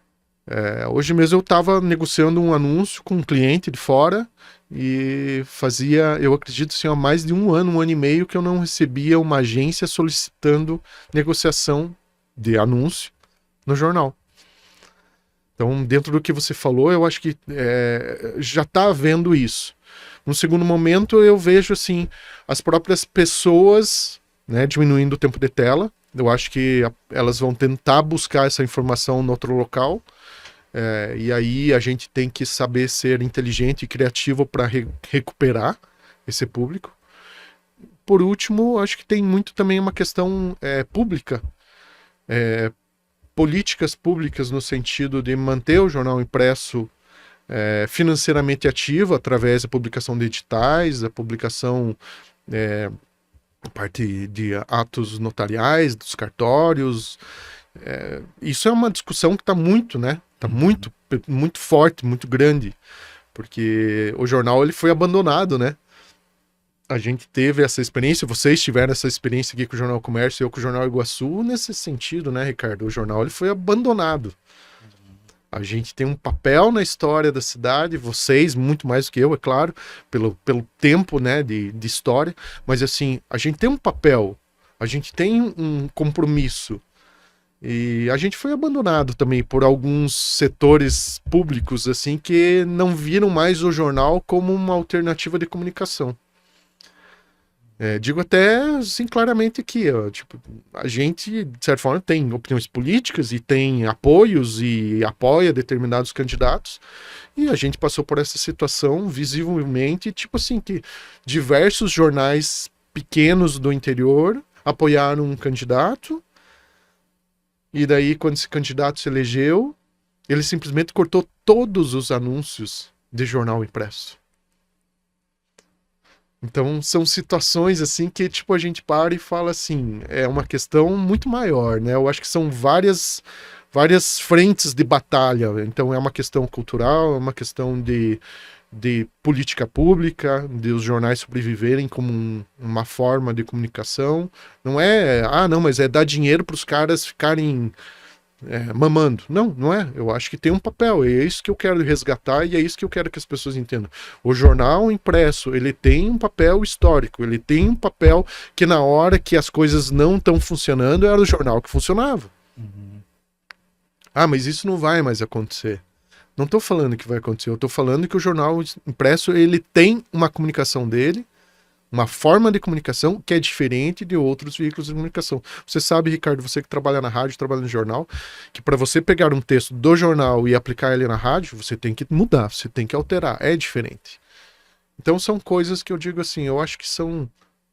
Hoje mesmo eu estava negociando um anúncio com um cliente de fora e fazia, eu acredito, assim, há mais de um ano e meio que eu não recebia uma agência solicitando negociação de anúncio no jornal. Então, dentro do que você falou, eu acho que já está havendo isso. No segundo momento, eu vejo assim, as próprias pessoas, né, diminuindo o tempo de tela. Eu acho que elas vão tentar buscar essa informação em outro local. E aí a gente tem que saber ser inteligente e criativo para recuperar esse público. Por último, acho que tem muito também uma questão pública, políticas públicas no sentido de manter o jornal impresso financeiramente ativo através da publicação de editais, da publicação a parte de atos notariais, dos cartórios. Isso é uma discussão que está muito, né? Está muito, muito forte, muito grande, porque o jornal ele foi abandonado, né? A gente teve essa experiência, vocês tiveram essa experiência aqui com o Jornal Comércio e eu com o Jornal Iguaçu, nesse sentido, né, Ricardo? O jornal ele foi abandonado. A gente tem um papel na história da cidade, vocês, muito mais do que eu, é claro, pelo tempo, né, de história, mas assim, a gente tem um papel, a gente tem um compromisso, e a gente foi abandonado também por alguns setores públicos, assim, que não viram mais o jornal como uma alternativa de comunicação. Digo até assim claramente aqui, ó, tipo, a gente, de certa forma, tem opiniões políticas e tem apoios e apoia determinados candidatos, e a gente passou por essa situação visivelmente, tipo assim, que diversos jornais pequenos do interior apoiaram um candidato, e daí, quando esse candidato se elegeu, ele simplesmente cortou todos os anúncios de jornal impresso. Então, são situações assim que, tipo, a gente para e fala assim, é uma questão muito maior, né? Eu acho que são várias frentes de batalha. Então, é uma questão cultural, é uma questão de política pública, de os jornais sobreviverem como uma forma de comunicação. Não é, não, mas é dar dinheiro para os caras ficarem mamando. Não, não é. Eu acho que tem um papel. É isso que eu quero resgatar e é isso que eu quero que as pessoas entendam. O jornal impresso, ele tem um papel histórico. Ele tem um papel que na hora que as coisas não estão funcionando, era o jornal que funcionava. Uhum. Mas isso não vai mais acontecer. Não estou falando que vai acontecer. Eu estou falando que o jornal impresso, ele tem uma comunicação dele, uma forma de comunicação que é diferente de outros veículos de comunicação. Você sabe, Ricardo, você que trabalha na rádio, trabalha no jornal, que para você pegar um texto do jornal e aplicar ele na rádio, você tem que mudar, você tem que alterar, é diferente. Então são coisas que eu digo assim, eu acho que são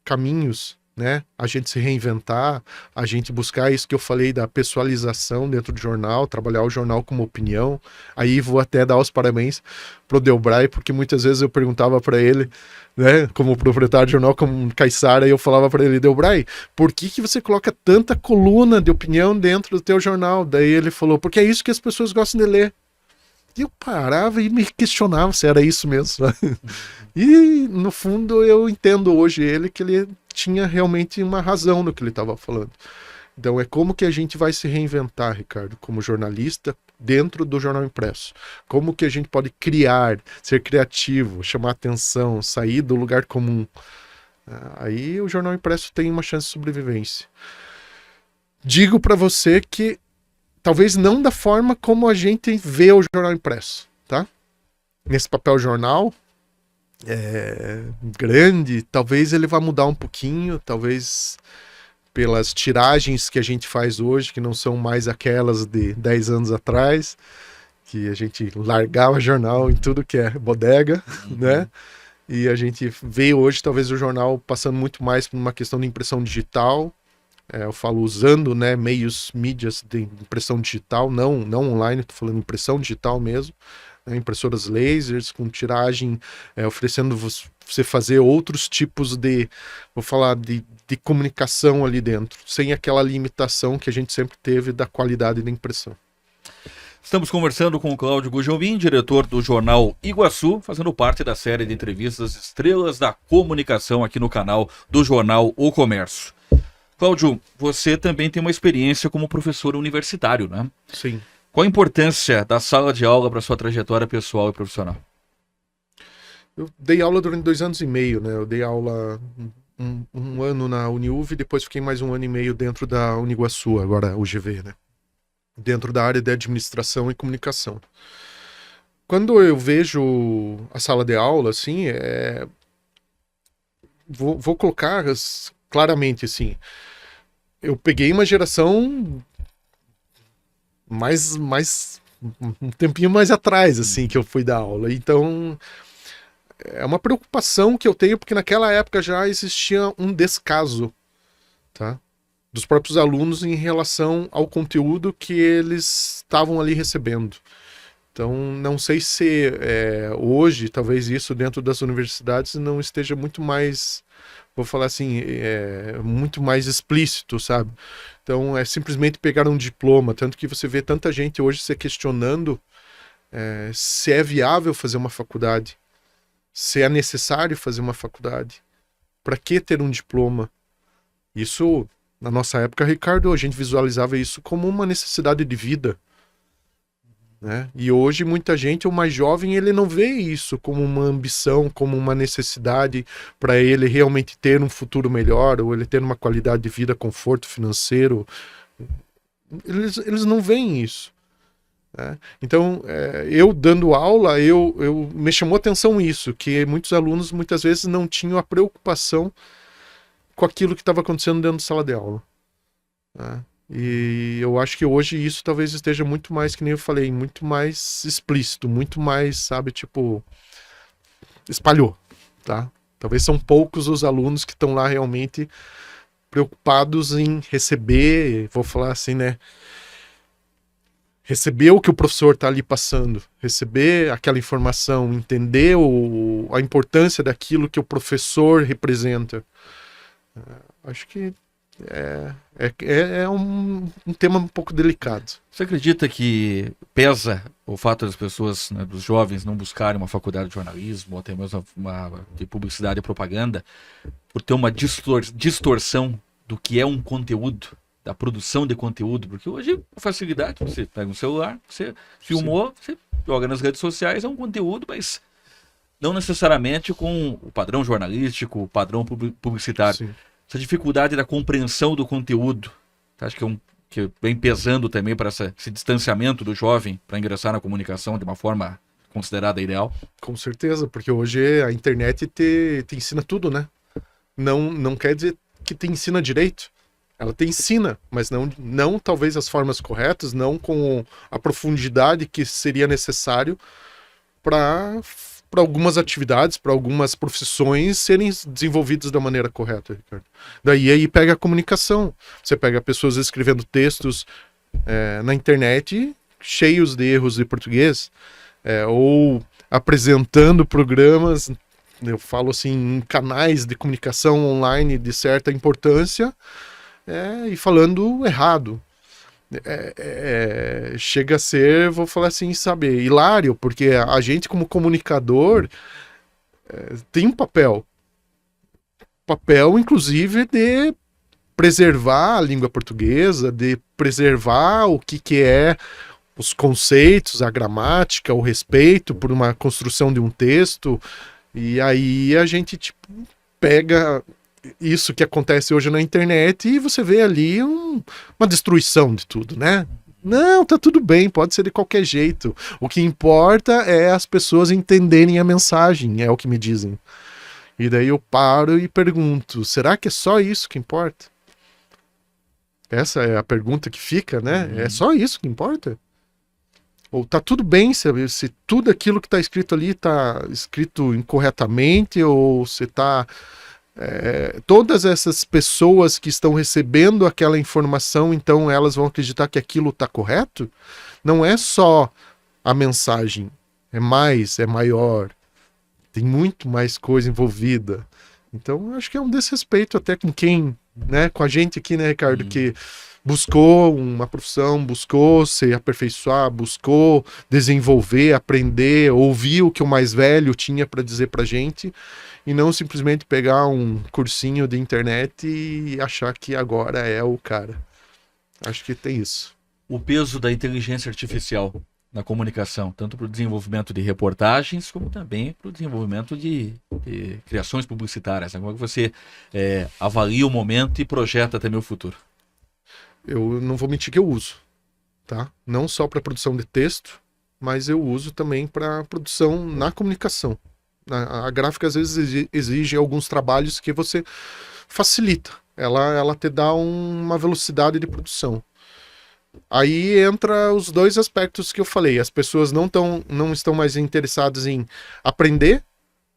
caminhos, né? A gente se reinventar, a gente buscar isso que eu falei da pessoalização dentro do jornal, trabalhar o jornal como opinião. Aí vou até dar os parabéns pro Delbray, porque muitas vezes eu perguntava para ele, né, como proprietário de jornal, como Caiçara, e eu falava para ele, Delbray, por que você coloca tanta coluna de opinião dentro do teu jornal? Daí ele falou, porque é isso que as pessoas gostam de ler. E eu parava e me questionava se era isso mesmo. E, no fundo, eu entendo hoje ele que ele tinha realmente uma razão no que ele estava falando. Então, é como que a gente vai se reinventar, Ricardo, como jornalista, dentro do jornal impresso. Como que a gente pode criar, ser criativo, chamar atenção, sair do lugar comum. Aí o jornal impresso tem uma chance de sobrevivência. Digo para você que talvez não da forma como a gente vê o jornal impresso, tá? Nesse papel jornal grande, talvez ele vá mudar um pouquinho, talvez pelas tiragens que a gente faz hoje, que não são mais aquelas de 10 anos atrás, que a gente largava jornal em tudo que é bodega, né? E a gente vê hoje talvez o jornal passando muito mais por uma questão de impressão digital. Eu falo usando, né, mídias de impressão digital, não online, estou falando impressão digital mesmo, né, impressoras lasers com tiragem, oferecendo você fazer outros tipos de, vou falar, de comunicação ali dentro, sem aquela limitação que a gente sempre teve da qualidade da impressão. Estamos conversando com o Cláudio Gugelmin, diretor do Jornal Iguaçu, fazendo parte da série de entrevistas Estrelas da Comunicação aqui no canal do Jornal O Comércio. Cláudio, você também tem uma experiência como professor universitário, né? Sim. Qual a importância da sala de aula para sua trajetória pessoal e profissional? Eu dei aula durante 2 anos e meio, né? Eu dei aula um ano na Uniuv e depois fiquei mais 1 ano e meio dentro da Uniguaçu, agora UGV, né? Dentro da área de administração e comunicação. Quando eu vejo a sala de aula, assim, vou colocar claramente, assim, eu peguei uma geração mais um tempinho mais atrás, assim, que eu fui dar aula. Então, é uma preocupação que eu tenho, porque naquela época já existia um descaso, tá? Dos próprios alunos em relação ao conteúdo que eles estavam ali recebendo. Então, não sei se hoje, talvez isso dentro das universidades não esteja muito mais, vou falar assim, muito mais explícito, sabe? Então, é simplesmente pegar um diploma, tanto que você vê tanta gente hoje se questionando se é viável fazer uma faculdade, se é necessário fazer uma faculdade, para que ter um diploma? Isso, na nossa época, Ricardo, a gente visualizava isso como uma necessidade de vida, né? E hoje muita gente, o mais jovem, ele não vê isso como uma ambição, como uma necessidade para ele realmente ter um futuro melhor, ou ele ter uma qualidade de vida, conforto financeiro. Eles não veem isso, né? Então, eu dando aula, me chamou a atenção isso, que muitos alunos muitas vezes não tinham a preocupação com aquilo que estava acontecendo dentro da sala de aula, né? E eu acho que hoje isso talvez esteja muito mais, que nem eu falei, muito mais explícito, muito mais, sabe, tipo, espalhou, tá? Talvez são poucos os alunos que estão lá realmente preocupados em receber, vou falar assim, né? Receber o que o professor está ali passando, receber aquela informação, entender a importância daquilo que o professor representa. Acho que é um tema um pouco delicado. Você acredita que pesa o fato das pessoas, né, dos jovens, não buscarem uma faculdade de jornalismo ou até mesmo uma de publicidade e propaganda por ter uma distorção do que é um conteúdo, da produção de conteúdo? Porque hoje, a facilidade, você pega um celular, você filmou, você joga nas redes sociais, é um conteúdo, mas não necessariamente com o padrão jornalístico, o padrão publicitário. Sim. Essa dificuldade da compreensão do conteúdo, acho que vem pesando também para esse distanciamento do jovem para ingressar na comunicação de uma forma considerada ideal? Com certeza, porque hoje a internet te ensina tudo, né? Não quer dizer que te ensina direito. Ela te ensina, mas não talvez as formas corretas, não com a profundidade que seria necessário para algumas atividades, para algumas profissões serem desenvolvidas da maneira correta, Ricardo. Daí aí pega a comunicação. Você pega pessoas escrevendo textos na internet cheios de erros de português, ou apresentando programas, eu falo assim, em canais de comunicação online de certa importância, e falando errado. Chega a ser, vou falar assim, sabe, hilário, porque a gente como comunicador tem um papel inclusive de preservar a língua portuguesa, de preservar o que é os conceitos, a gramática, o respeito por uma construção de um texto. E aí a gente tipo pega isso que acontece hoje na internet e você vê ali uma destruição de tudo, né? Não, tá tudo bem, pode ser de qualquer jeito. O que importa é as pessoas entenderem a mensagem, é o que me dizem. E daí eu paro e pergunto, será que é só isso que importa? Essa é a pergunta que fica, né? É só isso que importa? Ou tá tudo bem se tudo aquilo que tá escrito ali tá escrito incorretamente, ou se tá... todas essas pessoas que estão recebendo aquela informação, então elas vão acreditar que aquilo está correto? Não é só a mensagem, é maior, tem muito mais coisa envolvida. Então acho que é um desrespeito até com quem, né, com a gente aqui, né, Ricardo, que buscou uma profissão, buscou se aperfeiçoar, buscou desenvolver, aprender, ouvir o que o mais velho tinha para dizer pra gente, e não simplesmente pegar um cursinho de internet e achar que agora é o cara. Acho que tem isso. O peso da inteligência artificial na comunicação, tanto para o desenvolvimento de reportagens, como também para o desenvolvimento de criações publicitárias. Como é que você avalia o momento e projeta também o futuro? Eu não vou mentir que eu uso, tá? Não só para produção de texto, mas eu uso também para produção na comunicação. A gráfica às vezes exige alguns trabalhos que você facilita. Ela te dá uma velocidade de produção. Aí entra os dois aspectos que eu falei. As pessoas não estão mais interessadas em aprender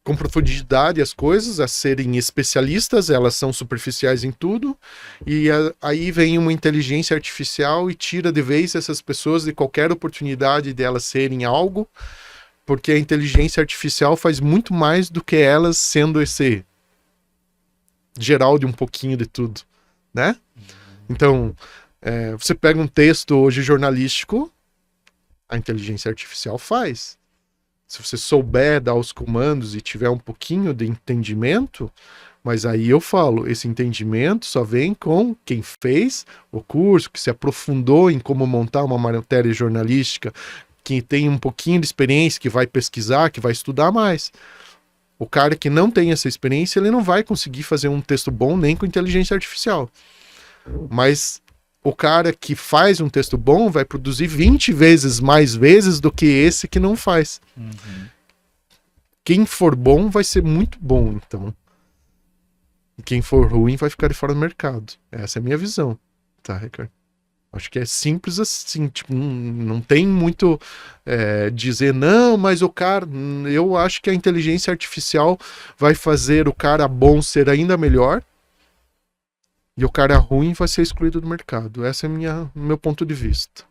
com profundidade as coisas, a serem especialistas, elas são superficiais em tudo, e aí vem uma inteligência artificial e tira de vez essas pessoas de qualquer oportunidade de elas serem algo, porque a inteligência artificial faz muito mais do que elas sendo esse geral de um pouquinho de tudo, né? Então, você pega um texto hoje jornalístico, a inteligência artificial faz. Se você souber dar os comandos e tiver um pouquinho de entendimento, mas aí eu falo, esse entendimento só vem com quem fez o curso, que se aprofundou em como montar uma matéria jornalística, que tem um pouquinho de experiência, que vai pesquisar, que vai estudar mais. O cara que não tem essa experiência, ele não vai conseguir fazer um texto bom nem com inteligência artificial. Mas o cara que faz um texto bom vai produzir 20 vezes mais vezes do que esse que não faz. Quem for bom vai ser muito bom, então. E quem for ruim vai ficar de fora do mercado. Essa é a minha visão, tá, Ricardo? Acho que é simples assim, tipo, não tem muito dizer, não, mas o cara... Eu acho que a inteligência artificial vai fazer o cara bom ser ainda melhor, e o cara ruim vai ser excluído do mercado. Esse é meu ponto de vista.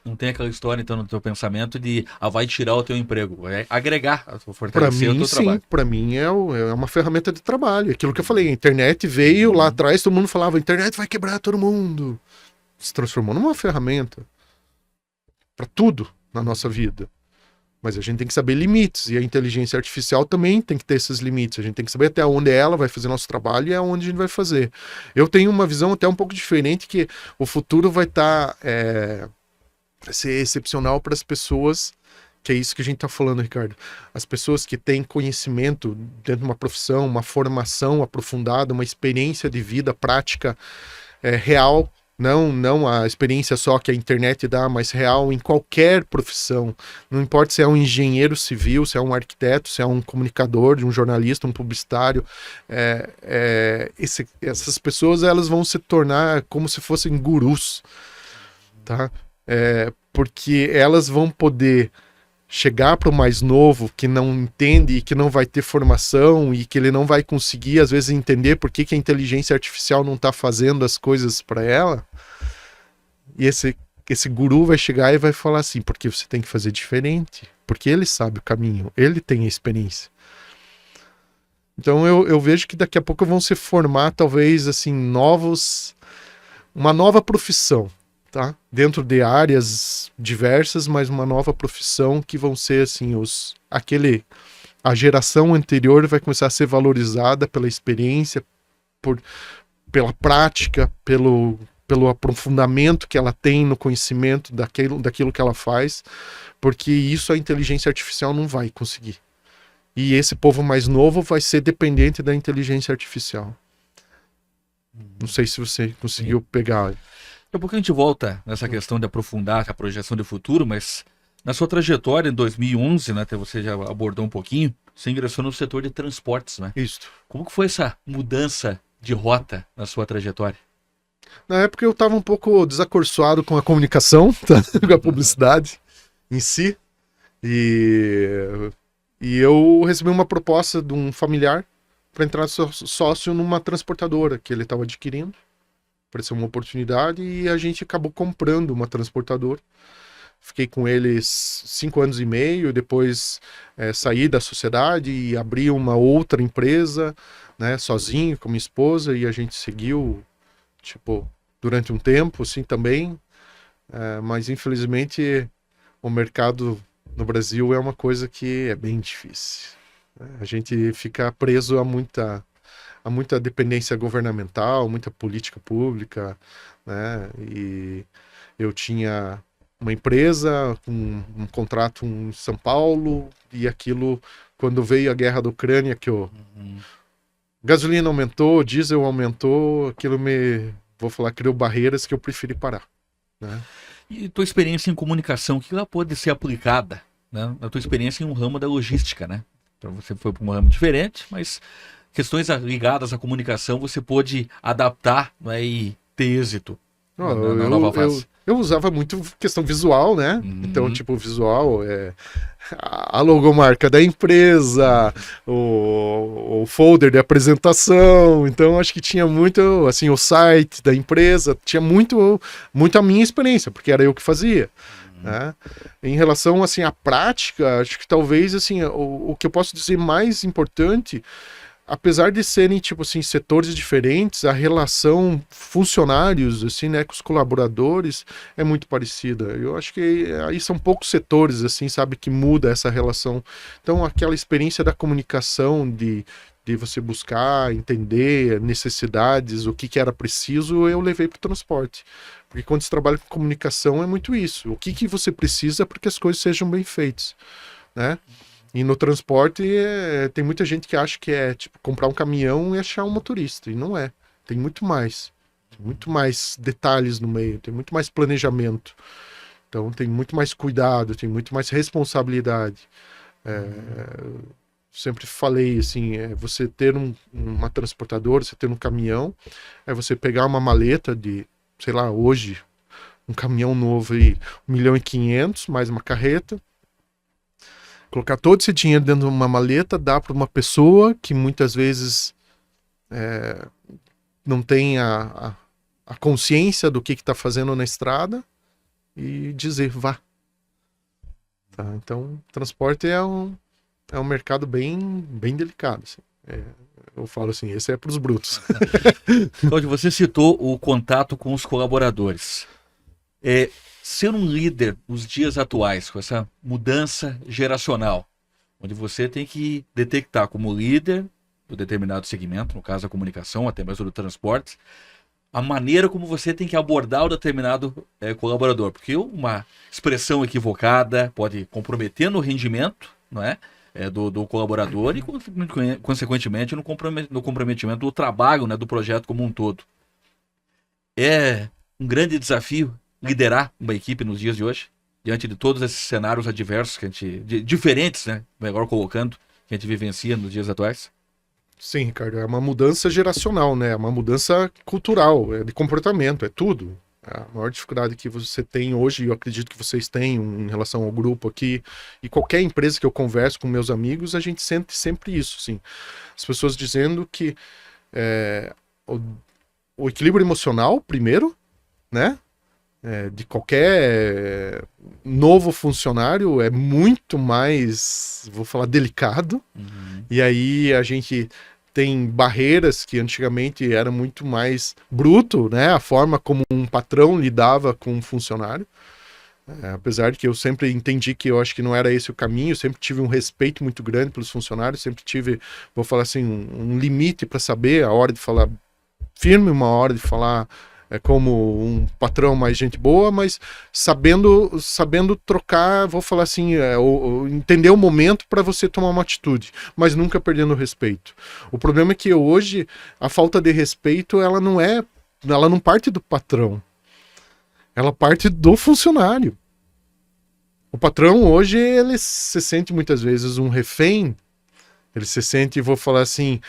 Não tem aquela história, então, no teu pensamento de vai tirar o teu emprego, vai agregar, Para fortalecer o mim, teu sim. trabalho. Para mim é uma ferramenta de trabalho. Aquilo que eu falei, a internet veio lá atrás, todo mundo falava, a internet vai quebrar todo mundo. Se transformou numa ferramenta para tudo na nossa vida. Mas a gente tem que saber limites, e a inteligência artificial também tem que ter esses limites. A gente tem que saber até onde ela vai fazer nosso trabalho e aonde a gente vai fazer. Eu tenho uma visão até um pouco diferente, que o futuro vai ser excepcional para as pessoas, que é isso que a gente está falando, Ricardo. As pessoas que têm conhecimento dentro de uma profissão, uma formação aprofundada, uma experiência de vida prática real. Não a experiência só que a internet dá, mas real em qualquer profissão. Não importa se é um engenheiro civil, se é um arquiteto, se é um comunicador, um jornalista, um publicitário. Essas pessoas, elas vão se tornar como se fossem gurus, tá? Porque elas vão poder chegar para o mais novo que não entende e que não vai ter formação e que ele não vai conseguir, às vezes, entender por que a inteligência artificial não está fazendo as coisas para ela. E esse guru vai chegar e vai falar assim, porque você tem que fazer diferente, porque ele sabe o caminho, ele tem a experiência. Então eu vejo que daqui a pouco vão se formar, talvez, assim, uma nova profissão. Tá? Dentro de áreas diversas, mas uma nova profissão que vão ser assim, a geração anterior vai começar a ser valorizada pela experiência, pela prática, pelo aprofundamento que ela tem no conhecimento daquilo que ela faz, porque isso a inteligência artificial não vai conseguir. E esse povo mais novo vai ser dependente da inteligência artificial. Não sei se você conseguiu pegar. Daqui a pouco a gente volta nessa questão de aprofundar a projeção de futuro, mas na sua trajetória em 2011, né, até você já abordou um pouquinho, você ingressou no setor de transportes, né? Isso. Como que foi essa mudança de rota na sua trajetória? Na época eu estava um pouco desacorçoado com a comunicação, com a publicidade em si, e eu recebi uma proposta de um familiar para entrar sócio numa transportadora que ele estava adquirindo. Apareceu uma oportunidade e a gente acabou comprando uma transportadora. Fiquei com eles 5 anos e meio, depois saí da sociedade e abri uma outra empresa, né, sozinho com minha esposa, e a gente seguiu, tipo, durante um tempo, assim, também. Mas infelizmente o mercado no Brasil é uma coisa que é bem difícil. A gente fica preso a muita dependência governamental, muita política pública, né? E eu tinha uma empresa, um contrato em São Paulo, e aquilo, quando veio a guerra da Ucrânia, que gasolina aumentou, diesel aumentou, aquilo criou barreiras que eu preferi parar, né? E tua experiência em comunicação, o que ela pode ser aplicada, né, na tua experiência em um ramo da logística, né? Então você foi para um ramo diferente, mas questões ligadas à comunicação você pôde adaptar, né, e ter êxito. Ó, na nova fase? eu usava muito questão visual, né? Uhum. Então, tipo, visual a logomarca da empresa, o folder de apresentação. Então, acho que tinha muito, assim, o site da empresa, tinha muito a minha experiência, porque era eu que fazia. Né? Em relação, assim, à prática, acho que talvez, assim, o que eu posso dizer mais importante, apesar de serem, tipo assim, setores diferentes, a relação funcionários, assim, né, com os colaboradores é muito parecida. Eu acho que aí são poucos setores, assim, sabe, que muda essa relação. Então, aquela experiência da comunicação, de você buscar, entender necessidades, o que era preciso, eu levei para o transporte. Porque quando você trabalha com comunicação é muito isso. O que você precisa para que as coisas sejam bem feitas, né? E no transporte tem muita gente que acha que é tipo comprar um caminhão e achar um motorista. E não é. Tem muito mais. Tem muito mais detalhes no meio, tem muito mais planejamento. Então tem muito mais cuidado, tem muito mais responsabilidade. Sempre falei assim, você ter uma transportadora, você ter um caminhão, é você pegar uma maleta de, sei lá, hoje, um caminhão novo aí, 1.500.000, mais uma carreta, colocar todo esse dinheiro dentro de uma maleta, dar para uma pessoa que muitas vezes não tem a consciência do que está fazendo na estrada e dizer, vá. Tá? Então, transporte é um mercado bem delicado. Assim. Eu falo assim, esse é para os brutos. Cláudio, você citou o contato com os colaboradores. Ser um líder nos dias atuais, com essa mudança geracional, onde você tem que detectar como líder do determinado segmento, no caso a comunicação, até mesmo do transporte, a maneira como você tem que abordar o determinado colaborador. Porque uma expressão equivocada pode comprometer no rendimento, não é? Do colaborador e, consequentemente, no comprometimento do trabalho, né, do projeto como um todo. É um grande desafio liderar uma equipe nos dias de hoje, diante de todos esses cenários adversos, diferentes, né, melhor colocando, que a gente vivencia nos dias atuais. Sim, Ricardo, é uma mudança geracional, né? É uma mudança cultural, de comportamento, é tudo. A maior dificuldade que você tem hoje, eu acredito que vocês têm em relação ao grupo aqui, e qualquer empresa que eu converso com meus amigos, a gente sente sempre isso, assim. As pessoas dizendo que o equilíbrio emocional, primeiro, né? De qualquer novo funcionário é muito mais, vou falar, delicado. Uhum. E aí a gente tem barreiras que antigamente era muito mais bruto, né? A forma como um patrão lidava com um funcionário. Apesar de que eu sempre entendi que eu acho que não era esse o caminho, eu sempre tive um respeito muito grande pelos funcionários, sempre tive, vou falar assim, um limite para saber a hora de falar firme, uma hora de falar como um patrão mais gente boa, mas sabendo trocar, vou falar assim, entender o momento para você tomar uma atitude, mas nunca perdendo o respeito. O problema é que hoje a falta de respeito, ela não parte do patrão, ela parte do funcionário. O patrão hoje, ele se sente muitas vezes um refém, ele se sente, vou falar assim,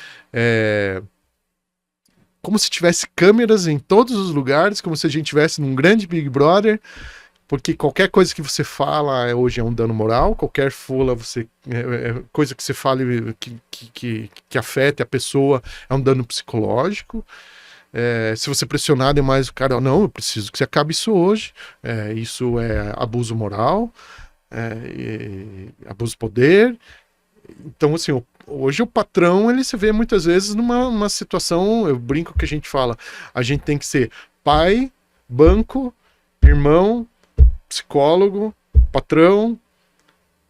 como se tivesse câmeras em todos os lugares, como se a gente estivesse num grande Big Brother, porque qualquer coisa que você fala hoje é um dano moral, qualquer coisa que você fale que afete a pessoa é um dano psicológico. Se você pressionar demais o cara, não, eu preciso que você acabe isso hoje, isso é abuso moral, abuso de poder. Então, assim, hoje o patrão, ele se vê muitas vezes numa situação, eu brinco que a gente fala, a gente tem que ser pai, banco, irmão, psicólogo, patrão,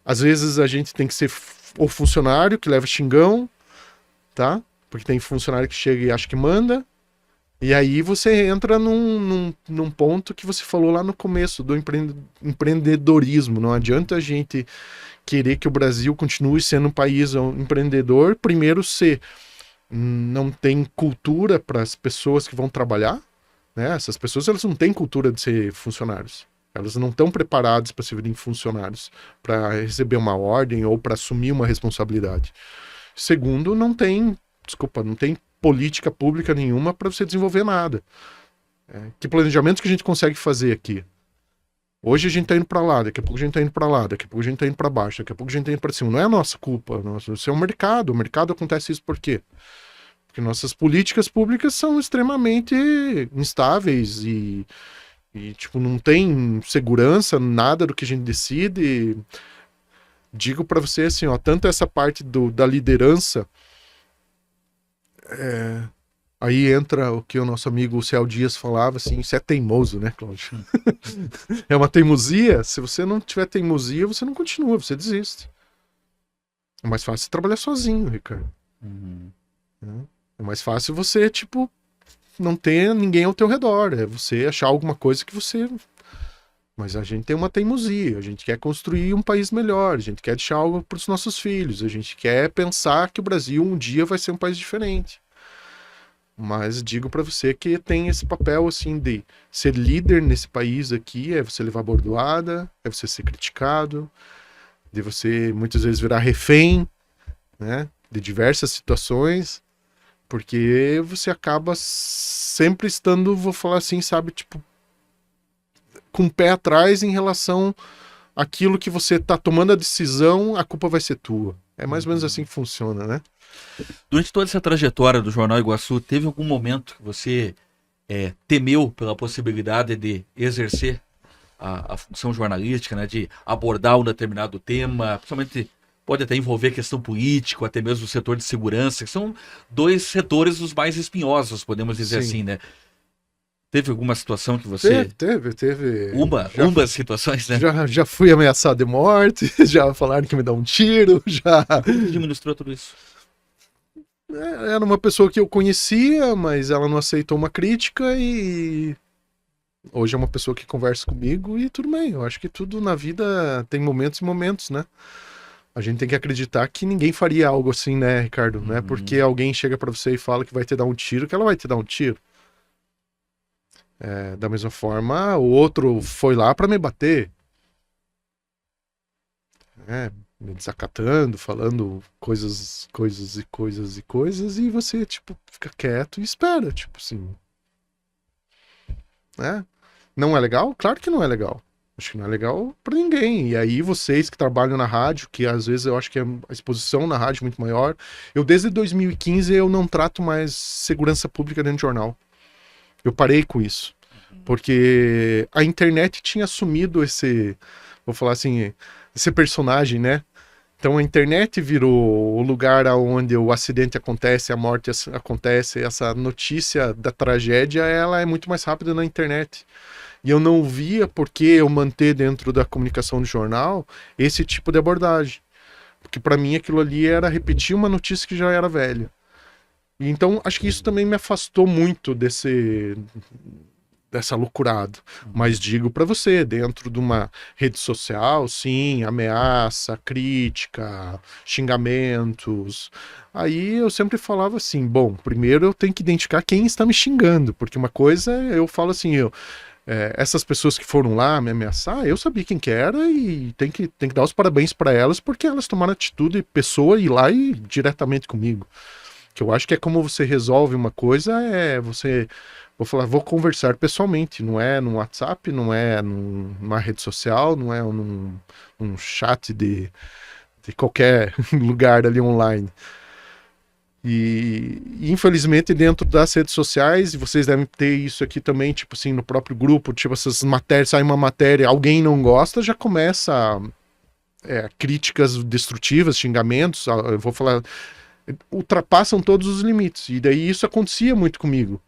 às vezes a gente tem que ser o funcionário que leva xingão, tá? Porque tem funcionário que chega e acha que manda, e aí você entra num ponto que você falou lá no começo, do empreendedorismo. Não adianta a gente querer que o Brasil continue sendo um país empreendedor. Primeiro, não tem cultura para as pessoas que vão trabalhar, né? Essas pessoas, elas não têm cultura de ser funcionários. Elas não estão preparadas para serem funcionários, para receber uma ordem ou para assumir uma responsabilidade. Segundo, não tem política pública nenhuma para você desenvolver nada. Que planejamento que a gente consegue fazer aqui? Hoje a gente tá indo para lá, daqui a pouco a gente tá indo para lá, daqui a pouco a gente tá indo para baixo, daqui a pouco a gente tá indo para cima. Não é a nossa culpa, isso é o mercado. O mercado acontece isso por quê? Porque nossas políticas públicas são extremamente instáveis e tipo, não tem segurança, nada do que a gente decide. Digo para você assim, ó, tanto essa parte da liderança, aí entra o que o nosso amigo Céu Dias falava, assim, isso é teimoso, né, Cláudio? É uma teimosia. Se você não tiver teimosia, você não continua, você desiste. É mais fácil trabalhar sozinho, Ricardo. É mais fácil você, tipo, não ter ninguém ao teu redor. É você achar alguma coisa que você... Mas a gente tem uma teimosia. A gente quer construir um país melhor. A gente quer deixar algo para os nossos filhos. A gente quer pensar que o Brasil um dia vai ser um país diferente. Mas digo para você que tem esse papel, assim, de ser líder nesse país aqui. É você levar bordoada, é você ser criticado, de você muitas vezes virar refém, né, de diversas situações. Porque você acaba sempre estando, vou falar assim, sabe, tipo, com o pé atrás em relação àquilo que você tá tomando a decisão, a culpa vai ser tua. É mais ou menos assim que funciona, né? Durante toda essa trajetória do Jornal Iguaçu, teve algum momento que você temeu pela possibilidade de exercer a função jornalística, né, de abordar um determinado tema, principalmente... Pode até envolver questão política, até mesmo o setor de segurança, que são dois setores os mais espinhosos, podemos dizer assim, né? Teve alguma situação que você... Teve. Umas situações, né? Já fui ameaçado de morte, já falaram que me dá um tiro, já... Como que administrou tudo isso? Era uma pessoa que eu conhecia, mas ela não aceitou uma crítica e... Hoje é uma pessoa que conversa comigo e tudo bem. Eu acho que tudo na vida tem momentos e momentos, né? A gente tem que acreditar que ninguém faria algo assim, né, Ricardo? Não é porque alguém chega pra você e fala que vai te dar um tiro, que ela vai te dar um tiro. Da mesma forma, o outro foi lá pra me bater. Me desacatando, falando coisas, e você, tipo, fica quieto e espera, tipo assim. Não é legal? Claro que não é legal. Acho que não é legal pra ninguém. E aí vocês que trabalham na rádio, que às vezes eu acho que a exposição na rádio é muito maior. Eu desde 2015 eu não trato mais segurança pública dentro de jornal. Eu parei com isso. Porque a internet tinha assumido esse, vou falar assim, esse personagem, né? Então a internet virou o lugar onde o acidente acontece, a morte acontece, essa notícia da tragédia, ela é muito mais rápida na internet. E eu não via por que eu manter dentro da comunicação do jornal esse tipo de abordagem. Porque para mim aquilo ali era repetir uma notícia que já era velha. E então acho que isso também me afastou muito dessa loucurada. Mas digo para você, dentro de uma rede social, sim, ameaça, crítica, xingamentos. Aí eu sempre falava assim, bom, primeiro eu tenho que identificar quem está me xingando. Porque uma coisa, eu falo assim, essas pessoas que foram lá me ameaçar, eu sabia quem que era e tem que dar os parabéns para elas porque elas tomaram atitude, pessoa ir lá e diretamente comigo. Que eu acho que é como você resolve uma coisa, vou conversar pessoalmente, não é no WhatsApp, não é numa rede social, não é num chat de qualquer lugar ali online. E infelizmente dentro das redes sociais, e vocês devem ter isso aqui também, tipo assim, no próprio grupo, tipo essas matérias, sai uma matéria, alguém não gosta, já começa críticas destrutivas, xingamentos, eu vou falar, ultrapassam todos os limites, e daí isso acontecia muito comigo.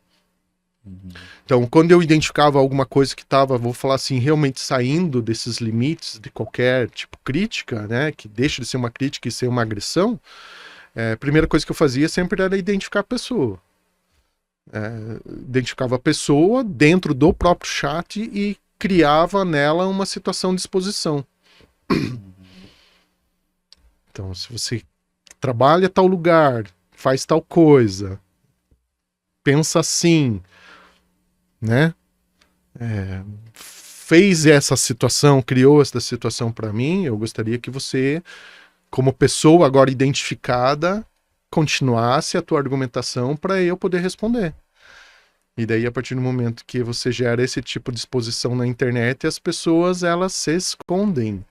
Então quando eu identificava alguma coisa que estava, vou falar assim, realmente saindo desses limites de qualquer tipo de crítica, né, que deixa de ser uma crítica e ser uma agressão, a primeira coisa que eu fazia sempre era identificar a pessoa. Identificava a pessoa dentro do próprio chat e criava nela uma situação de exposição. Então, se você trabalha tal lugar, faz tal coisa, pensa assim, né? Fez essa situação, criou essa situação para mim, eu gostaria que você, como pessoa agora identificada, continuasse a tua argumentação para eu poder responder. E daí, a partir do momento que você gera esse tipo de exposição na internet, as pessoas, elas se escondem.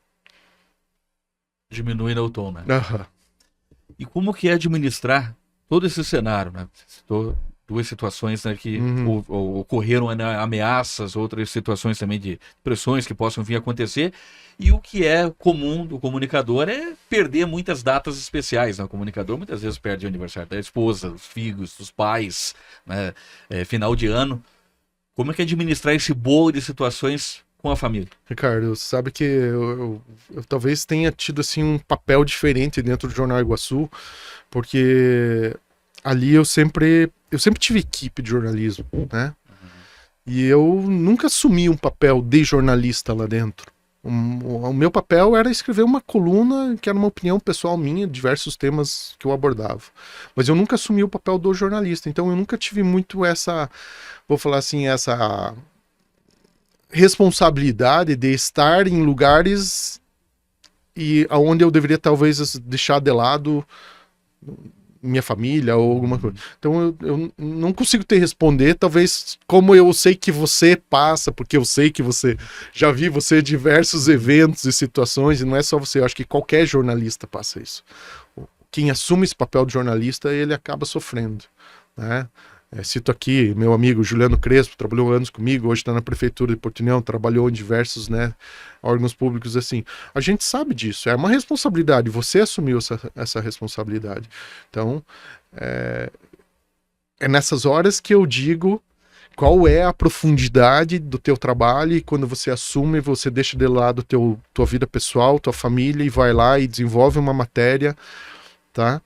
Diminuindo o tom, né? Aham. E como que é administrar todo esse cenário, né? Você citou duas situações, né, que Uhum. ocorreram, né, ameaças, outras situações também de pressões que possam vir a acontecer. E o que é comum do comunicador é perder muitas datas especiais, né? O comunicador muitas vezes perde o aniversário da esposa, dos filhos, dos pais, né? Final de ano. Como é que é administrar esse bolo de situações com a família? Ricardo, sabe que eu talvez tenha tido assim um papel diferente dentro do Jornal Iguaçu, porque ali eu sempre tive equipe de jornalismo, né? E eu nunca assumi um papel de jornalista lá dentro. O meu papel era escrever uma coluna que era uma opinião pessoal minha, diversos temas que eu abordava. Mas eu nunca assumi o papel do jornalista, então eu nunca tive muito essa, vou falar assim, essa responsabilidade de estar em lugares e aonde eu deveria talvez deixar de lado minha família ou alguma coisa. Então eu não consigo te responder, talvez como eu sei que você passa, porque eu sei que você já vi você em diversos eventos e situações, e não é só você, eu acho que qualquer jornalista passa isso. Quem assume esse papel de jornalista, ele acaba sofrendo, né? Cito aqui meu amigo Juliano Crespo, trabalhou anos comigo, hoje está na prefeitura de Portunhão, trabalhou em diversos, né, órgãos públicos assim. A gente sabe disso, é uma responsabilidade, você assumiu essa responsabilidade. Então, é nessas horas que eu digo qual é a profundidade do teu trabalho e quando você assume, você deixa de lado tua vida pessoal, tua família e vai lá e desenvolve uma matéria, tá?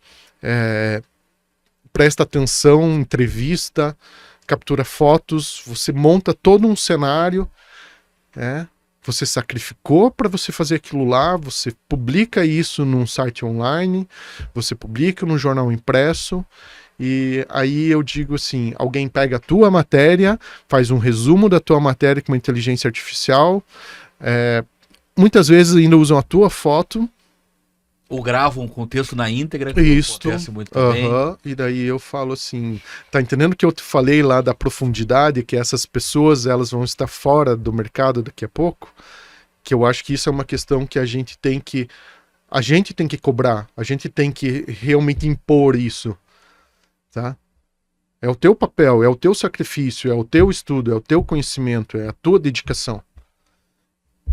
Presta atenção, entrevista, captura fotos, você monta todo um cenário, né? Você sacrificou para você fazer aquilo lá, você publica isso num site online, você publica no jornal impresso, e aí eu digo assim, alguém pega a tua matéria, faz um resumo da tua matéria com uma inteligência artificial, muitas vezes ainda usam a tua foto, Ou gravam um contexto na íntegra, que isso, acontece muito também. e daí eu falo assim, tá entendendo que eu te falei lá da profundidade, que essas pessoas elas vão estar fora do mercado daqui a pouco? Que eu acho que isso é uma questão que a gente tem que cobrar, a gente tem que realmente impor isso, tá? É o teu papel, é o teu sacrifício, é o teu estudo, é o teu conhecimento, é a tua dedicação.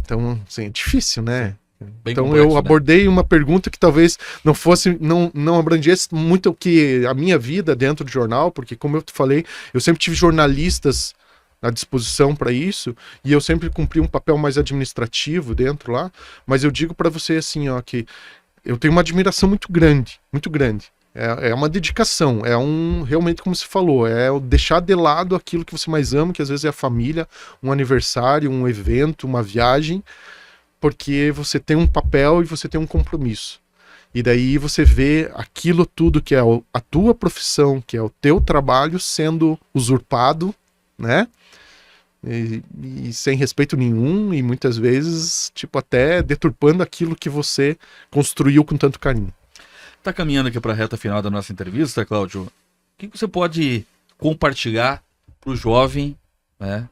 Então, assim, é difícil, né? Bem Então complexo, eu né? abordei uma pergunta que talvez não abrangesse muito o que a minha vida dentro do jornal, porque como eu te falei, eu sempre tive jornalistas à disposição para isso e eu sempre cumpri um papel mais administrativo dentro lá, mas eu digo para você assim, ó, que eu tenho uma admiração muito grande, muito grande. É uma dedicação, realmente como você falou, é o deixar de lado aquilo que você mais ama, que às vezes é a família, um aniversário, um evento, uma viagem, porque você tem um papel e você tem um compromisso. E daí você vê aquilo tudo que é a tua profissão, que é o teu trabalho sendo usurpado, né? E sem respeito nenhum, e muitas vezes, tipo, até deturpando aquilo que você construiu com tanto carinho. Tá caminhando aqui para a reta final da nossa entrevista, Cláudio. O que você pode compartilhar para o jovem, né,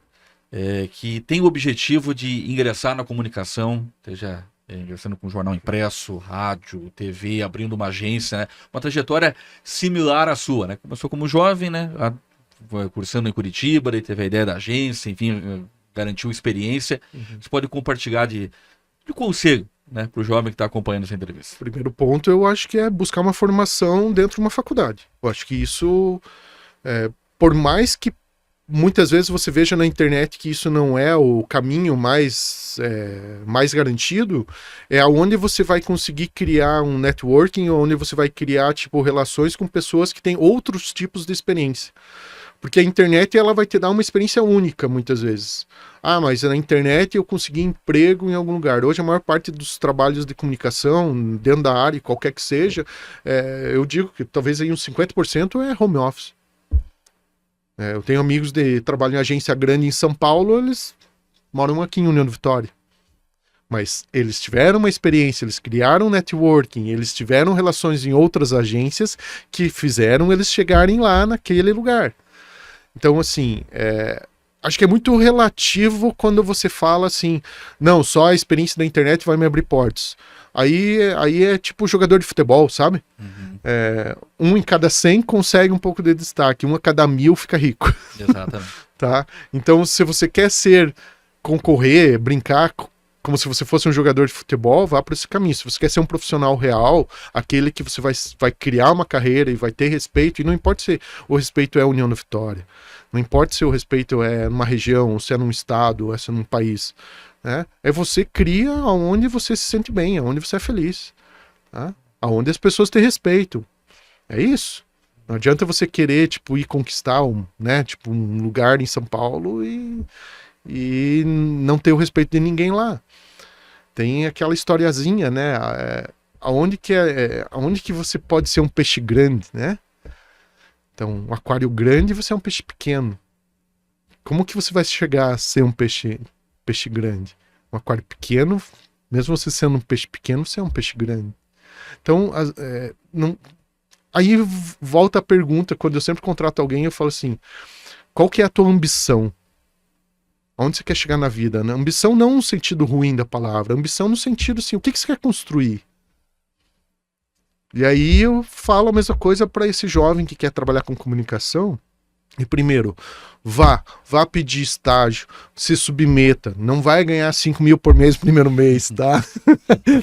que tem o objetivo de ingressar na comunicação, seja ingressando com jornal impresso, rádio, TV, abrindo uma agência, né, uma trajetória similar à sua, né? Começou como jovem, né, cursando em Curitiba, daí teve a ideia da agência, enfim, garantiu experiência. Você pode compartilhar de conselho, né, para o jovem que está acompanhando essa entrevista? Primeiro ponto, eu acho que é buscar uma formação dentro de uma faculdade. Eu acho que isso, por mais que muitas vezes você veja na internet que isso não é o caminho mais garantido, é onde você vai conseguir criar um networking, onde você vai criar tipo, relações com pessoas que têm outros tipos de experiência. Porque a internet ela vai te dar uma experiência única, muitas vezes. Ah, mas na internet eu consegui emprego em algum lugar. Hoje a maior parte dos trabalhos de comunicação, dentro da área, qualquer que seja, eu digo que talvez aí uns 50% é home office. Eu tenho amigos de trabalho em agência grande em São Paulo, eles moram aqui em União do Vitória. Mas eles tiveram uma experiência, eles criaram networking, eles tiveram relações em outras agências que fizeram eles chegarem lá naquele lugar. Então, assim, acho que é muito relativo quando você fala assim, não, só a experiência da internet vai me abrir portas. Aí é tipo jogador de futebol, sabe? Uhum. Um em cada 100 consegue um pouco de destaque, um a cada 1000 fica rico. Exatamente. Tá? Então, se você quer concorrer, brincar como se você fosse um jogador de futebol, vá para esse caminho. Se você quer ser um profissional real, aquele que você vai criar uma carreira e vai ter respeito, e não importa se o respeito é a União da Vitória, não importa se o respeito é numa região, se é num estado, ou se é num país, né? Você cria aonde você se sente bem, aonde você é feliz, tá? Aonde as pessoas te respeitam. É isso. Não adianta você querer, tipo, ir conquistar um lugar em São Paulo e não ter o respeito de ninguém lá. Tem aquela historiazinha, né? Aonde que você pode ser um peixe grande, né? Então, um aquário grande, você é um peixe pequeno. Como que você vai chegar a ser um peixe grande? Um aquário pequeno, mesmo você sendo um peixe pequeno, você é um peixe grande. Então, aí volta a pergunta, quando eu sempre contrato alguém, eu falo assim, qual que é a tua ambição? Aonde você quer chegar na vida? Né? Ambição não no sentido ruim da palavra, ambição no sentido assim, o que você quer construir? E aí eu falo a mesma coisa para esse jovem que quer trabalhar com comunicação. E primeiro, vá pedir estágio, se submeta, não vai ganhar 5 mil por mês no primeiro mês, tá?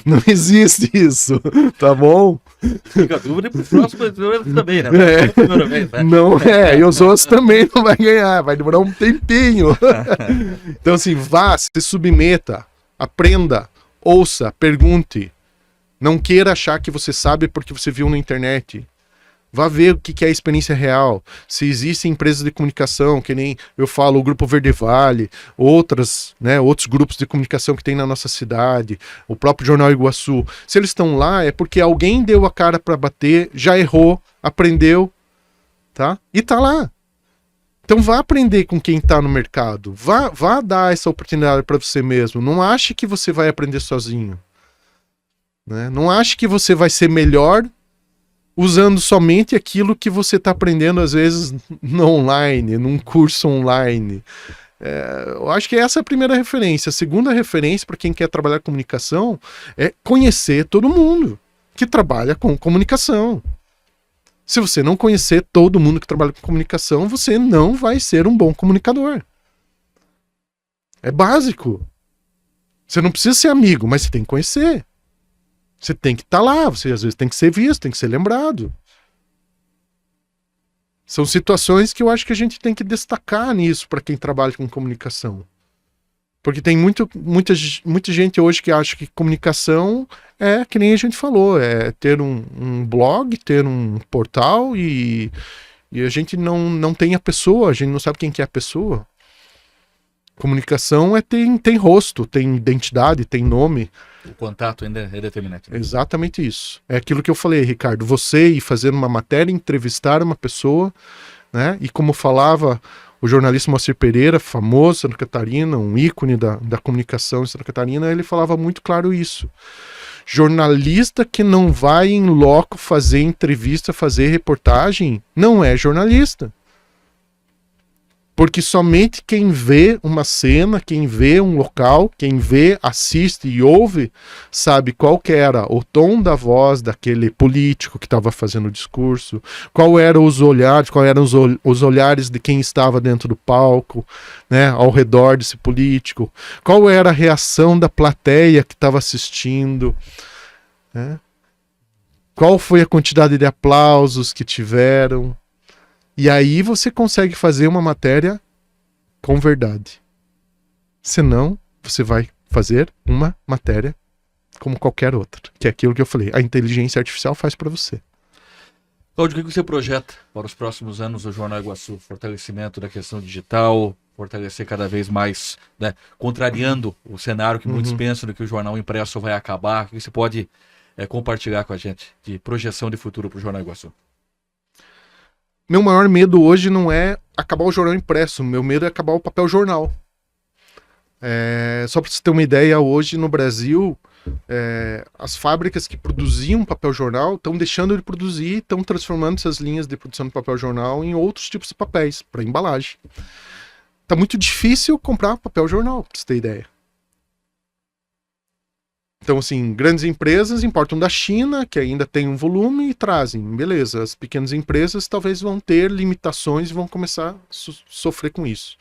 Não existe isso, tá bom? Fica a dúvida pro próximo também, né? Não e os outros também não vai ganhar, vai demorar um tempinho. Então assim, vá, se submeta, aprenda, ouça, pergunte. Não queira achar que você sabe porque você viu na internet. Vá ver o que é a experiência real. Se existem empresas de comunicação, que nem eu falo, o Grupo Verde Vale, outros grupos de comunicação que tem na nossa cidade, o próprio Jornal Iguaçu. Se eles estão lá, é porque alguém deu a cara para bater, já errou, aprendeu, tá? E tá lá. Então vá aprender com quem tá no mercado. Vá dar essa oportunidade para você mesmo. Não ache que você vai aprender sozinho. Né? Não ache que você vai ser melhor usando somente aquilo que você está aprendendo, às vezes, no online, num curso online. Eu acho que essa é a primeira referência. A segunda referência, para quem quer trabalhar com comunicação, é conhecer todo mundo que trabalha com comunicação. Se você não conhecer todo mundo que trabalha com comunicação, você não vai ser um bom comunicador. É básico. Você não precisa ser amigo, mas você tem que conhecer. Você tem que estar lá, você às vezes tem que ser visto, tem que ser lembrado. São situações que eu acho que a gente tem que destacar nisso para quem trabalha com comunicação. Porque tem muita gente hoje que acha que comunicação é, que nem a gente falou, é ter um blog, ter um portal e a gente não tem a pessoa, a gente não sabe quem que é a pessoa. Comunicação tem rosto, tem identidade, tem nome. O contato ainda é determinante. Né? Exatamente isso. É aquilo que eu falei, Ricardo. Você ir fazer uma matéria, entrevistar uma pessoa, né? E como falava o jornalista Moacir Pereira, famoso em Santa Catarina, um ícone da comunicação em Santa Catarina, ele falava muito claro isso. Jornalista que não vai em loco fazer entrevista, fazer reportagem, não é jornalista. Porque somente quem vê uma cena, quem vê um local, quem vê, assiste e ouve, sabe qual que era o tom da voz daquele político que estava fazendo o discurso, qual eram os olhares de quem estava dentro do palco, né, ao redor desse político, qual era a reação da plateia que estava assistindo, né? Qual foi a quantidade de aplausos que tiveram. E aí você consegue fazer uma matéria com verdade. Senão, você vai fazer uma matéria como qualquer outra. Que é aquilo que eu falei. A inteligência artificial faz para você. Cláudio, o que você projeta para os próximos anos do Jornal Iguaçu? Fortalecimento da questão digital, fortalecer cada vez mais, né, contrariando o cenário que muitos pensam de que o jornal impresso vai acabar. O que você pode compartilhar com a gente de projeção de futuro para o Jornal Iguaçu? Meu maior medo hoje não é acabar o jornal impresso, meu medo é acabar o papel jornal. Só para você ter uma ideia, hoje no Brasil, As fábricas que produziam papel jornal estão deixando de produzir, estão transformando essas linhas de produção de papel jornal em outros tipos de papéis, para embalagem. Tá muito difícil comprar papel jornal, pra você ter ideia. Então, assim, grandes empresas importam da China, que ainda tem um volume, e trazem. Beleza, as pequenas empresas talvez vão ter limitações e vão começar a sofrer com isso.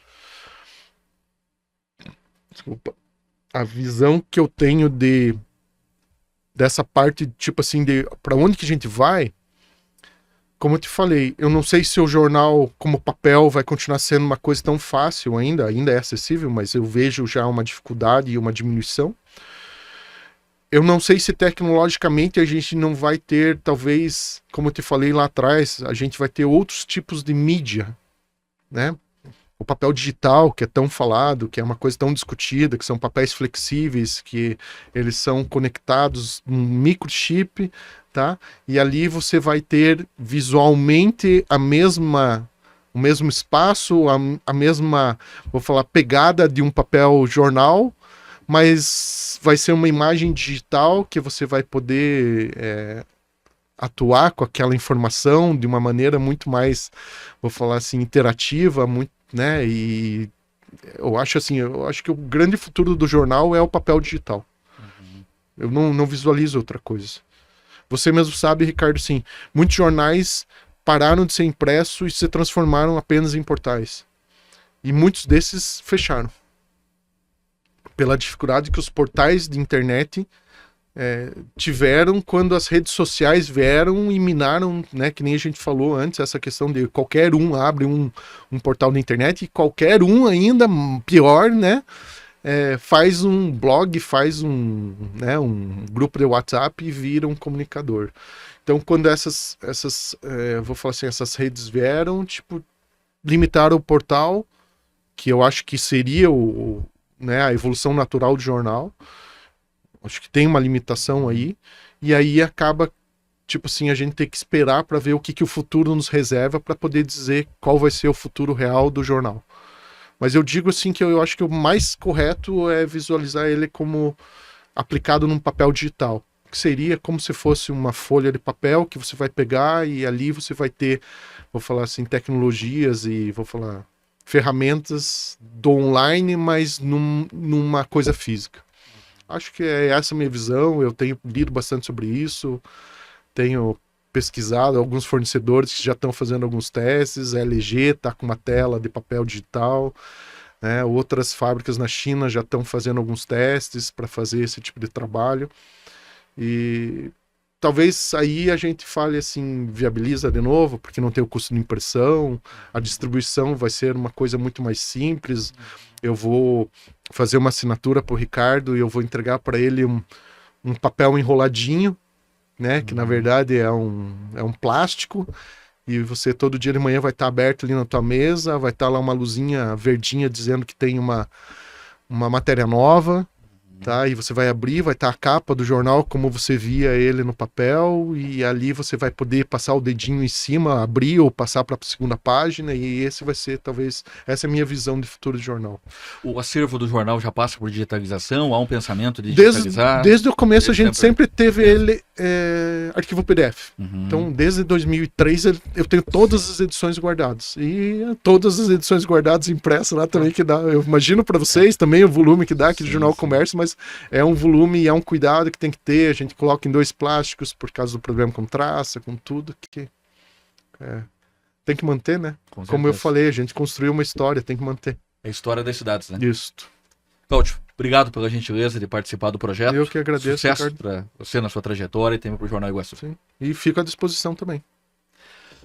Desculpa. A visão que eu tenho dessa parte, tipo assim, de para onde que a gente vai, como eu te falei, eu não sei se o jornal como papel vai continuar sendo uma coisa tão fácil ainda é acessível, mas eu vejo já uma dificuldade e uma diminuição. Eu não sei se tecnologicamente a gente não vai ter, talvez, como eu te falei lá atrás, a gente vai ter outros tipos de mídia, né? O papel digital, que é tão falado, que é uma coisa tão discutida, que são papéis flexíveis, que eles são conectados num microchip, tá? E ali você vai ter visualmente o mesmo espaço, a mesma, vou falar, pegada de um papel jornal, mas vai ser uma imagem digital que você vai poder atuar com aquela informação de uma maneira muito mais, vou falar assim, interativa, muito, né? E eu acho que o grande futuro do jornal é o papel digital. Eu não visualizo outra coisa. Você mesmo sabe, Ricardo, sim, muitos jornais pararam de ser impressos e se transformaram apenas em portais. E muitos desses fecharam. Pela dificuldade que os portais de internet tiveram quando as redes sociais vieram e minaram, né, que nem a gente falou antes, essa questão de qualquer um abre um portal na internet e qualquer um, ainda pior, né, faz um blog, faz um grupo de WhatsApp e vira um comunicador. Então, quando vou falar assim, essas redes vieram, tipo, limitaram o portal, que eu acho que seria a evolução natural do jornal. Acho que tem uma limitação aí. E aí acaba, tipo assim, a gente tem que esperar para ver o que o futuro nos reserva para poder dizer qual vai ser o futuro real do jornal. Mas eu digo assim que eu acho que o mais correto é visualizar ele como aplicado num papel digital. Que seria como se fosse uma folha de papel que você vai pegar e ali você vai ter, vou falar assim, tecnologias e vou falar ferramentas do online, mas numa coisa física. Acho que é essa a minha visão, eu tenho lido bastante sobre isso, tenho pesquisado alguns fornecedores que já estão fazendo alguns testes, a LG está com uma tela de papel digital, né? Outras fábricas na China já estão fazendo alguns testes para fazer esse tipo de trabalho. E talvez aí a gente fale assim, viabiliza de novo, porque não tem o custo de impressão, a distribuição vai ser uma coisa muito mais simples. Eu vou fazer uma assinatura para o Ricardo e eu vou entregar para ele um papel enroladinho, né? Que na verdade é um plástico, e você todo dia de manhã vai estar aberto ali na tua mesa, vai estar lá uma luzinha verdinha dizendo que tem uma matéria nova. Tá? E você vai abrir, vai estar a capa do jornal como você via ele no papel, e ali você vai poder passar o dedinho em cima, abrir ou passar para a segunda página, e esse vai ser, talvez, essa é a minha visão de futuro de jornal. O acervo do jornal já passa por digitalização? Há um pensamento de digitalizar? Desde o começo a gente sempre teve ele arquivo PDF. Então, desde 2003 eu tenho todas as edições guardadas. E todas as edições guardadas impressas lá também que dá. Eu imagino para vocês também o volume que dá aqui do Jornal Comércio, mas é um volume e é um cuidado que tem que ter. A gente coloca em 2 plásticos por causa do problema com traça, com tudo. Que tem que manter, né? Como eu falei, a gente construiu uma história, tem que manter. É a história das cidades, né? Isso. Cláudio, obrigado pela gentileza de participar do projeto. Eu que agradeço. Sucesso para você na sua trajetória e também para o Jornal Iguaçu. Sim. E fico à disposição também.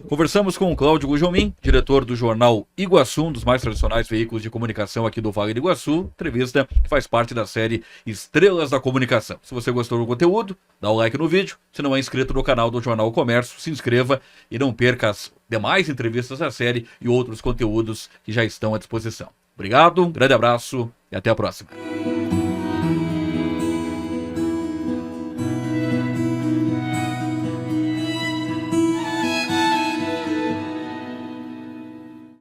Conversamos com o Cláudio Gugelmin, diretor do Jornal Iguaçu, um dos mais tradicionais veículos de comunicação aqui do Vale do Iguaçu. Entrevista que faz parte da série Estrelas da Comunicação. Se você gostou do conteúdo, dá um like no vídeo. Se não é inscrito no canal do Jornal Comércio, se inscreva e não perca as demais entrevistas da série e outros conteúdos que já estão à disposição. Obrigado, um grande abraço e até a próxima.